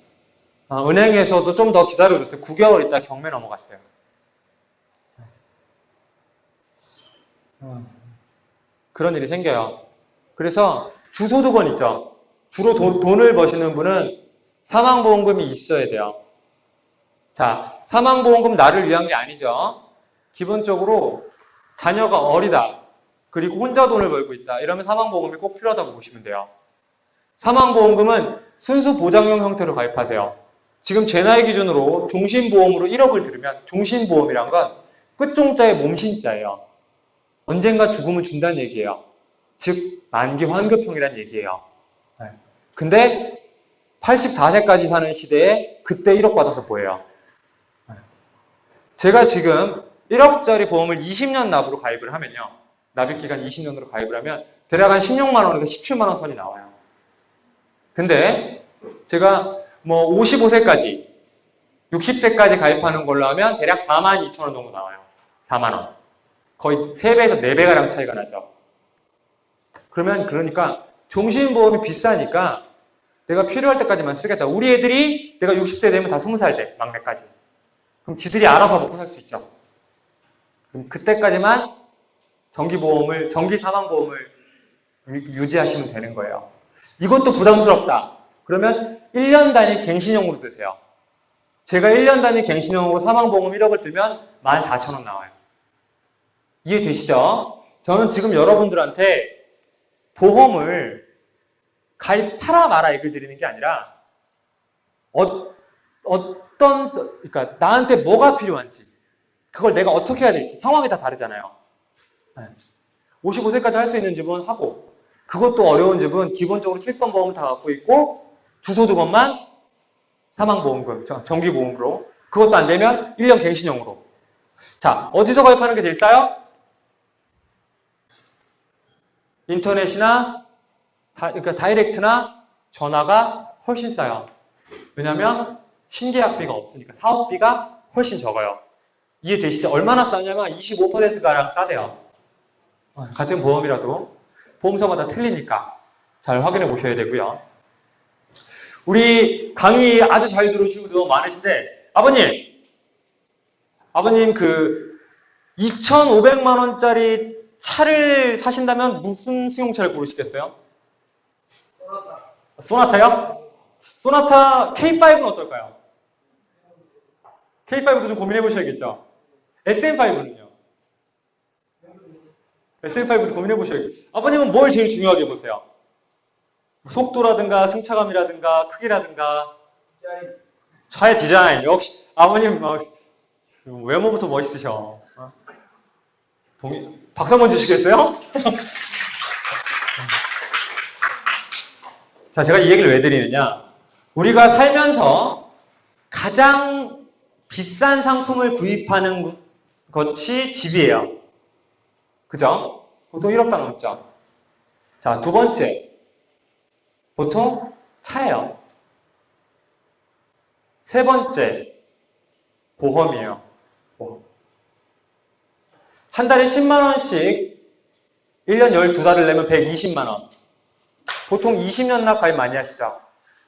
은행에서도 좀 더 기다려줬어요. 9개월 있다 경매 넘어갔어요. 그런 일이 생겨요. 그래서 주소득원 있죠. 주로 돈을 버시는 분은 사망보험금이 있어야 돼요. 자, 사망보험금 나를 위한 게 아니죠. 기본적으로 자녀가 어리다. 그리고 혼자 돈을 벌고 있다. 이러면 사망보험금이 꼭 필요하다고 보시면 돼요. 사망보험금은 순수 보장형 형태로 가입하세요. 지금 제 나이 기준으로 종신보험으로 1억을 들으면 종신보험이란 건 끝종자의 몸신자예요. 언젠가 죽음을 준다는 얘기예요. 즉 만기 환급형이란 얘기예요. 근데 84세까지 사는 시대에 그때 1억 받아서 뭐예요? 제가 지금 1억짜리 보험을 20년 납으로 가입을 하면요. 납입기간 20년으로 가입을 하면 대략 한 16만 원에서 17만 원 선이 나와요. 근데 제가 55세까지 60세까지 가입하는 걸로 하면 대략 4만 2천 원 정도 나와요. 4만 원. 거의 3배에서 4배가량 차이가 나죠. 그러니까 종신보험이 비싸니까 내가 필요할 때까지만 쓰겠다. 우리 애들이 내가 60세 되면 다 20살 돼. 막내까지. 그럼 지들이 알아서 먹고 살 수 있죠. 그럼 그때까지만 정기 사망보험을 유지하시면 되는 거예요. 이것도 부담스럽다. 그러면 1년 단위 갱신형으로 드세요. 제가 1년 단위 갱신형으로 사망보험 1억을 들면 14,000원 나와요. 이해되시죠? 저는 지금 여러분들한테 보험을 가입하라 마라 얘기를 드리는 게 아니라 그러니까 나한테 뭐가 필요한지 그걸 내가 어떻게 해야 될지 상황이 다 다르잖아요. 55세까지 할 수 있는 집은 하고 그것도 어려운 집은 기본적으로 실손보험을 다 갖고 있고 주소득원만 사망보험금, 정기보험으로 그것도 안 되면 1년 갱신형으로. 자, 어디서 가입하는 게 제일 싸요? 인터넷이나 그러니까 다이렉트나 전화가 훨씬 싸요. 왜냐면 신계약비가 없으니까 사업비가 훨씬 적어요. 이해되시죠? 얼마나 싸냐면 25%가량 싸대요. 같은 보험이라도 보험사마다 틀리니까 잘 확인해 보셔야 되고요. 우리 강의 아주 잘 들어주시는 분들 많으신데 아버님 그 2,500만 원짜리 차를 사신다면 무슨 승용차를 고르시겠어요? 소나타요? 소나타 K5는 어떨까요? K5도 좀 고민해 보셔야겠죠? SM5는요? SM5도 고민해 보셔야겠죠? 아버님은 뭘 제일 중요하게 보세요? 속도라든가 승차감이라든가 크기라든가 차의 디자인. 역시 아버님 외모부터 멋있으셔. 박수 한번 주시겠어요? 자, 제가 이 얘기를 왜 드리느냐. 우리가 살면서 가장 비싼 상품을 구입하는 것이 집이에요. 그죠? 보통 1억 당 넘죠. 자, 두 번째. 보통 차예요. 세 번째. 보험이에요. 보험. 한 달에 10만 원씩 1년 12달을 내면 120만 원. 보통 20년나 가입 많이 하시죠.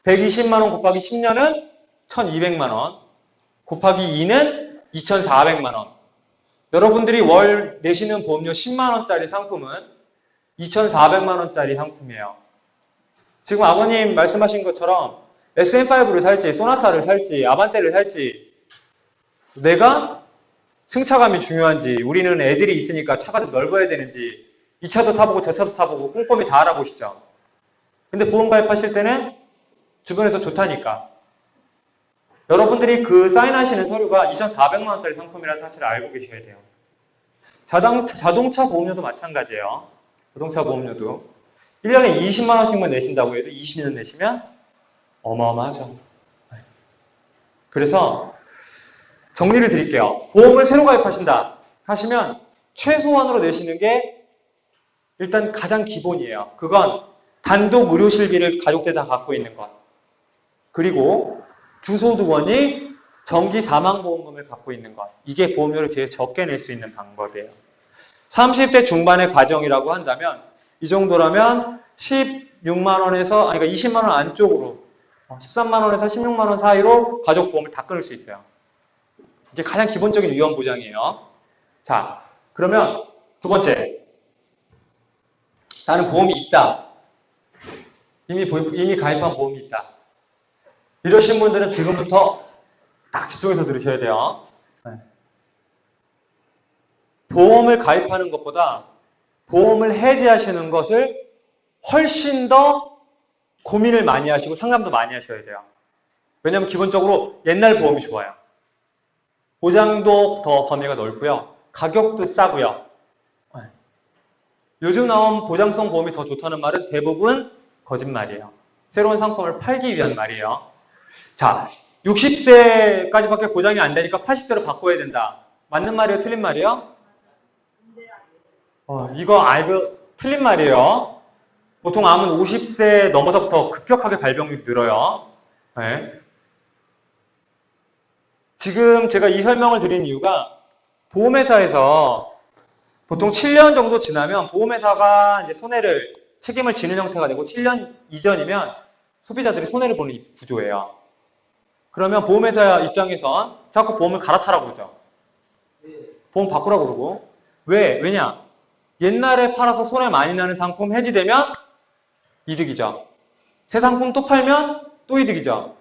120만 원 곱하기 10년은 1200만 원. 곱하기 2는 2400만 원. 여러분들이 월 내시는 보험료 10만 원짜리 상품은 2400만 원짜리 상품이에요. 지금 아버님 말씀하신 것처럼 SM5를 살지, 소나타를 살지, 아반떼를 살지, 내가 승차감이 중요한지, 우리는 애들이 있으니까 차가 좀 넓어야 되는지, 이 차도 타보고 저 차도 타보고 꼼꼼히 다 알아보시죠. 근데 보험 가입하실 때는 주변에서 좋다니까. 여러분들이 그 사인하시는 서류가 2,400만 원짜리 상품이라는 사실을 알고 계셔야 돼요. 자동차 보험료도 마찬가지예요. 자동차 보험료도 1년에 20만 원씩만 내신다고 해도 20년 내시면 어마어마하죠. 그래서 정리를 드릴게요. 보험을 새로 가입하신다 하시면 최소한으로 내시는 게 일단 가장 기본이에요. 그건 단독 의료실비를 가족들 다 갖고 있는 것. 그리고 주소득원이 정기 사망보험금을 갖고 있는 것. 이게 보험료를 제일 적게 낼 수 있는 방법이에요. 30대 중반의 가정이라고 한다면 이 정도라면 16만 원에서 그러니까 20만 원 안쪽으로 13만 원에서 16만 원 사이로 가족 보험을 다 끊을 수 있어요. 이게 가장 기본적인 위험 보장이에요. 자, 그러면 두 번째. 나는 보험이 있다. 이미 가입한 보험이 있다. 이러신 분들은 지금부터 딱 집중해서 들으셔야 돼요. 보험을 가입하는 것보다 보험을 해지하시는 것을 훨씬 더 고민을 많이 하시고 상담도 많이 하셔야 돼요. 왜냐하면 기본적으로 옛날 보험이 좋아요. 보장도 더 범위가 넓고요. 가격도 싸고요. 요즘 나온 보장성 보험이 더 좋다는 말은 대부분 거짓말이에요. 새로운 상품을 팔기 위한 말이에요. 자, 60세까지밖에 보장이 안 되니까 80세로 바꿔야 된다. 맞는 말이에요? 틀린 말이에요? 이거 알고 틀린 말이에요. 보통 암은 50세 넘어서부터 급격하게 발병률이 늘어요. 네. 지금 제가 이 설명을 드린 이유가 보험회사에서 보통 7년 정도 지나면 보험회사가 이제 책임을 지는 형태가 되고 7년 이전이면 소비자들이 손해를 보는 구조예요. 그러면 보험회사 입장에선 자꾸 보험을 갈아타라고 그러죠. 보험 바꾸라고 그러고. 왜냐? 옛날에 팔아서 손해 많이 나는 상품 해지되면 이득이죠. 새 상품 또 팔면 또 이득이죠.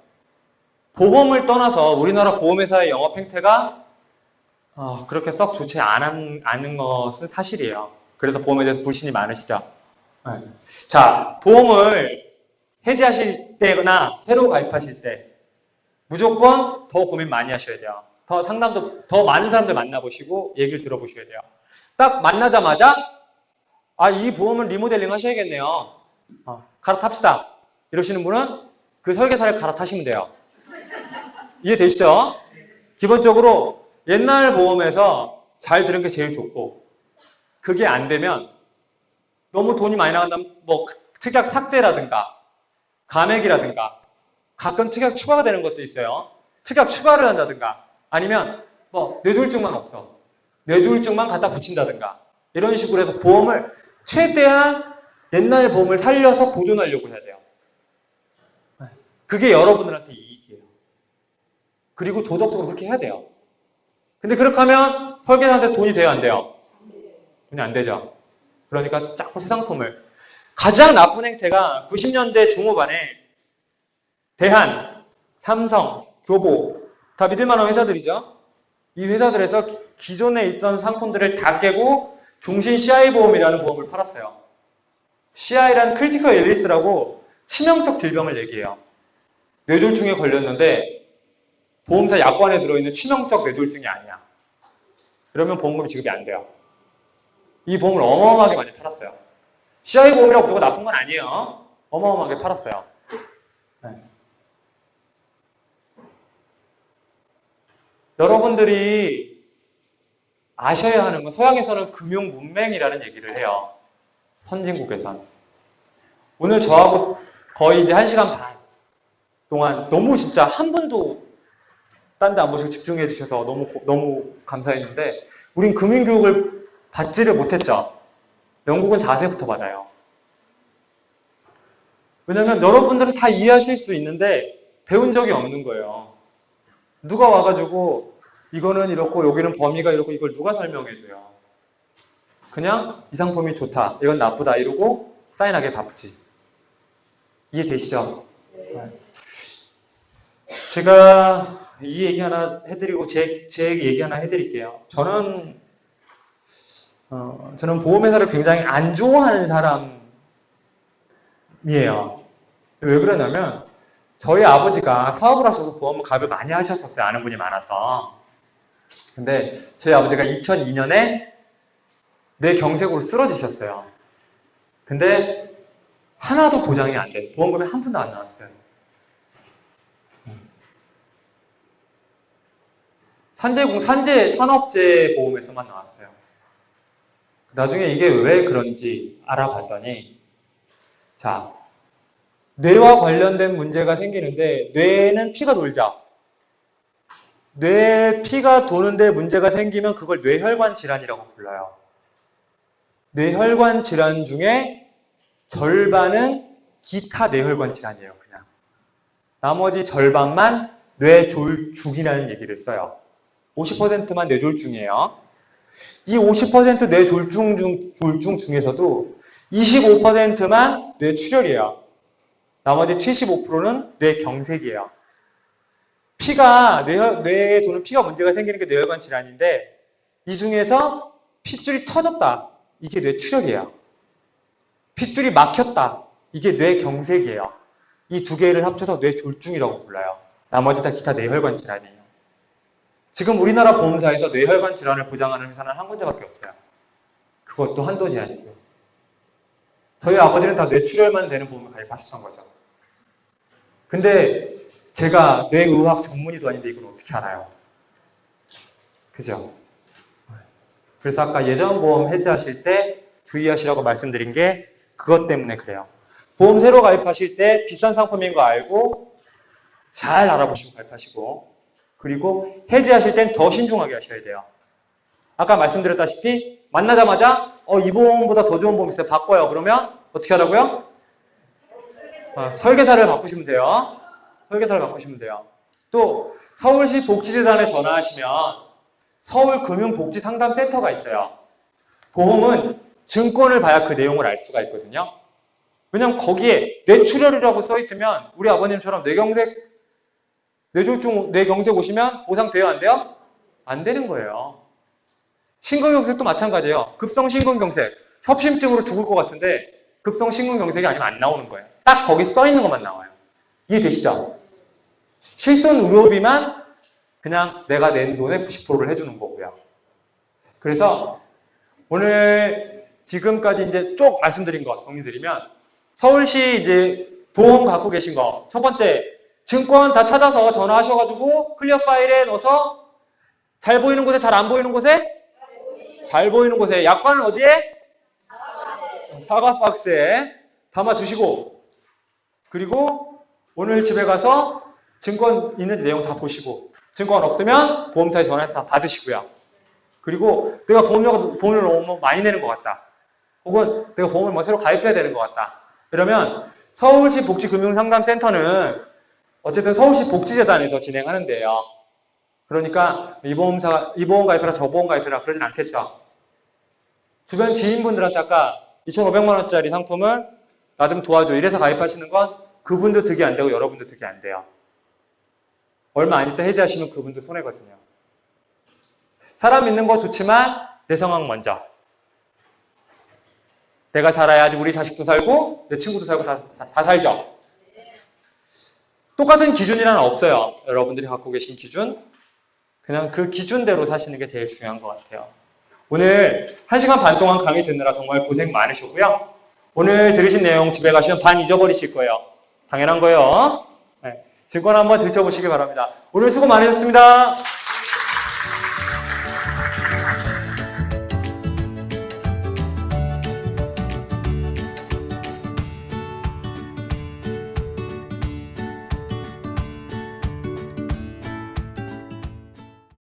보험을 떠나서 우리나라 보험회사의 영업 행태가 그렇게 썩 좋지 않은 것은 사실이에요. 그래서 보험에 대해서 불신이 많으시죠. 네. 자, 보험을 해지하실 때나 새로 가입하실 때 무조건 더 고민 많이 하셔야 돼요. 더 많은 사람들 만나보시고 얘기를 들어보셔야 돼요. 딱 만나자마자 이 보험은 리모델링 하셔야겠네요. 갈아탑시다. 이러시는 분은 그 설계사를 갈아타시면 돼요. 이해되시죠? 기본적으로 옛날 보험에서 잘 들은 게 제일 좋고 그게 안 되면 너무 돈이 많이 나간다면 특약 삭제라든가 감액이라든가 가끔 특약 추가가 되는 것도 있어요. 특약 추가를 한다든가 아니면 뭐 뇌졸중만 없어. 뇌졸중만 갖다 붙인다든가 이런 식으로 해서 보험을 최대한 옛날 보험을 살려서 보존하려고 해야 돼요. 그게 여러분들한테 이익이에요. 그리고 도덕적으로 그렇게 해야 돼요. 근데 그렇게 하면 설계사한테 돈이 돼요, 안 돼요? 돈이 안 되죠. 그러니까 자꾸 새 상품을. 가장 나쁜 행태가 90년대 중후반에 대한, 삼성, 교보 다 믿을만한 회사들이죠. 이 회사들에서 기존에 있던 상품들을 다 깨고 중신 CI 보험이라는 보험을 팔았어요. CI란 크리티컬 일리스라고 치명적 질병을 얘기해요. 뇌졸중에 걸렸는데 보험사 약관에 들어있는 치명적 뇌졸중이 아니야. 그러면 보험금이 지급이 안 돼요. 이 보험을 어마어마하게 많이 팔았어요. CI 보험이라고 무조건 나쁜 건 아니에요. 어마어마하게 팔았어요. 네. 여러분들이 아셔야 하는 건 서양에서는 금융 문맹이라는 얘기를 해요. 선진국에선. 오늘 저하고 거의 이제 1시간 반 동안 너무 진짜 한 분도 딴 데 안 보시고 집중해 주셔서 너무 감사했는데 우린 금융교육을 받지를 못했죠. 영국은 자세부터 받아요. 왜냐면 여러분들은 다 이해하실 수 있는데 배운 적이 없는 거예요. 누가 와가지고 이거는 이렇고 여기는 범위가 이렇고 이걸 누가 설명해줘요. 그냥 이 상품이 좋다, 이건 나쁘다 이러고 사인하게 바쁘지. 이해되시죠? 네. 제가 이 얘기 하나 해드리고 제 얘기 하나 해드릴게요. 저는 보험회사를 굉장히 안 좋아하는 사람이에요. 왜 그러냐면 저희 아버지가 사업을 하셔서 보험을 가입을 많이 하셨었어요. 아는 분이 많아서. 근데 저희 아버지가 2002년에 뇌경색으로 쓰러지셨어요. 근데 하나도 보장이 안 돼요. 보험금이 한 푼도 안 나왔어요. 산업재 보험에서만 나왔어요. 나중에 이게 왜 그런지 알아봤더니, 자, 뇌와 관련된 문제가 생기는데, 뇌에는 피가 돌죠. 뇌에 피가 도는데 문제가 생기면 그걸 뇌혈관 질환이라고 불러요. 뇌혈관 질환 중에 절반은 기타 뇌혈관 질환이에요, 그냥. 나머지 절반만 뇌졸중이라는 얘기를 써요. 50%만 뇌졸중이에요. 이 50% 뇌졸중 중에서도 25%만 뇌출혈이에요. 나머지 75%는 뇌경색이에요. 뇌에 도는 피가 문제가 생기는 게 뇌혈관 질환인데, 이 중에서 핏줄이 터졌다. 이게 뇌출혈이에요. 핏줄이 막혔다. 이게 뇌경색이에요. 이 두 개를 합쳐서 뇌졸중이라고 불러요. 나머지 다 기타 뇌혈관 질환이에요. 지금 우리나라 보험사에서 뇌혈관 질환을 보장하는 회사는 한 군데밖에 없어요. 그것도 한도 제한이고요. 저희 아버지는 다 뇌출혈만 되는 보험을 가입하셨던 거죠. 근데 제가 뇌의학 전문의도 아닌데 이걸 어떻게 알아요? 그죠? 그래서 아까 예전보험 해지하실 때 주의하시라고 말씀드린 게 그것 때문에 그래요. 보험 새로 가입하실 때 비싼 상품인 거 알고 잘 알아보시고 가입하시고, 그리고 해지하실 땐 더 신중하게 하셔야 돼요. 아까 말씀드렸다시피 만나자마자 이 보험보다 더 좋은 보험 있어요. 바꿔요. 그러면 어떻게 하라고요? 설계사를 바꾸시면 돼요. 설계사를 바꾸시면 돼요. 또 서울시 복지재단에 전화하시면 서울금융복지상담센터가 있어요. 보험은 증권을 봐야 그 내용을 알 수가 있거든요. 왜냐면 거기에 뇌출혈이라고 써있으면 우리 아버님처럼 뇌경색 오시면 보상 돼요? 안 돼요? 안 되는 거예요. 심근경색도 마찬가지예요. 급성심근경색, 협심증으로 죽을 것 같은데 급성심근경색이 아니면 안 나오는 거예요. 딱 거기 써있는 것만 나와요. 이해되시죠? 실손 의료비만 그냥 내가 낸 돈의 90%를 해주는 거고요. 그래서 오늘 지금까지 이제 쭉 말씀드린 거 정리드리면, 서울시 이제 보험 갖고 계신 거, 첫 번째, 증권 다 찾아서 전화하셔가지고 클리어 파일에 넣어서 잘 보이는 곳에, 잘 안 보이는 곳에? 잘 보이는 곳에. 약관은 어디에? 사과 박스에. 담아두시고, 그리고 오늘 집에 가서 증권 있는지 내용 다 보시고, 증권 없으면 보험사에 전화해서 다 받으시고요. 그리고 내가 보험료를 너무 많이 내는 것 같다. 혹은 내가 보험을 뭐 새로 가입해야 되는 것 같다. 이러면 서울시 복지금융상담센터는 어쨌든 서울시 복지재단에서 진행하는데요. 그러니까 이 보험 가입해라, 저 보험 가입해라 그러진 않겠죠. 주변 지인분들한테 아까 2,500만 원짜리 상품을 나 좀 도와줘 이래서 가입하시는 건 그분도 득이 안 되고 여러분도 득이 안 돼요. 얼마 안 있어 해지하시면 그분도 손해거든요. 사람 있는 거 좋지만 내 상황 먼저. 내가 살아야지 우리 자식도 살고 내 친구도 살고 다 살죠. 똑같은 기준이란 없어요. 여러분들이 갖고 계신 기준. 그냥 그 기준대로 사시는 게 제일 중요한 것 같아요. 오늘 1시간 반 동안 강의 듣느라 정말 고생 많으셨고요. 오늘 들으신 내용 집에 가시면 반 잊어버리실 거예요. 당연한 거예요. 네. 증권 한번 들춰보시기 바랍니다. 오늘 수고 많으셨습니다.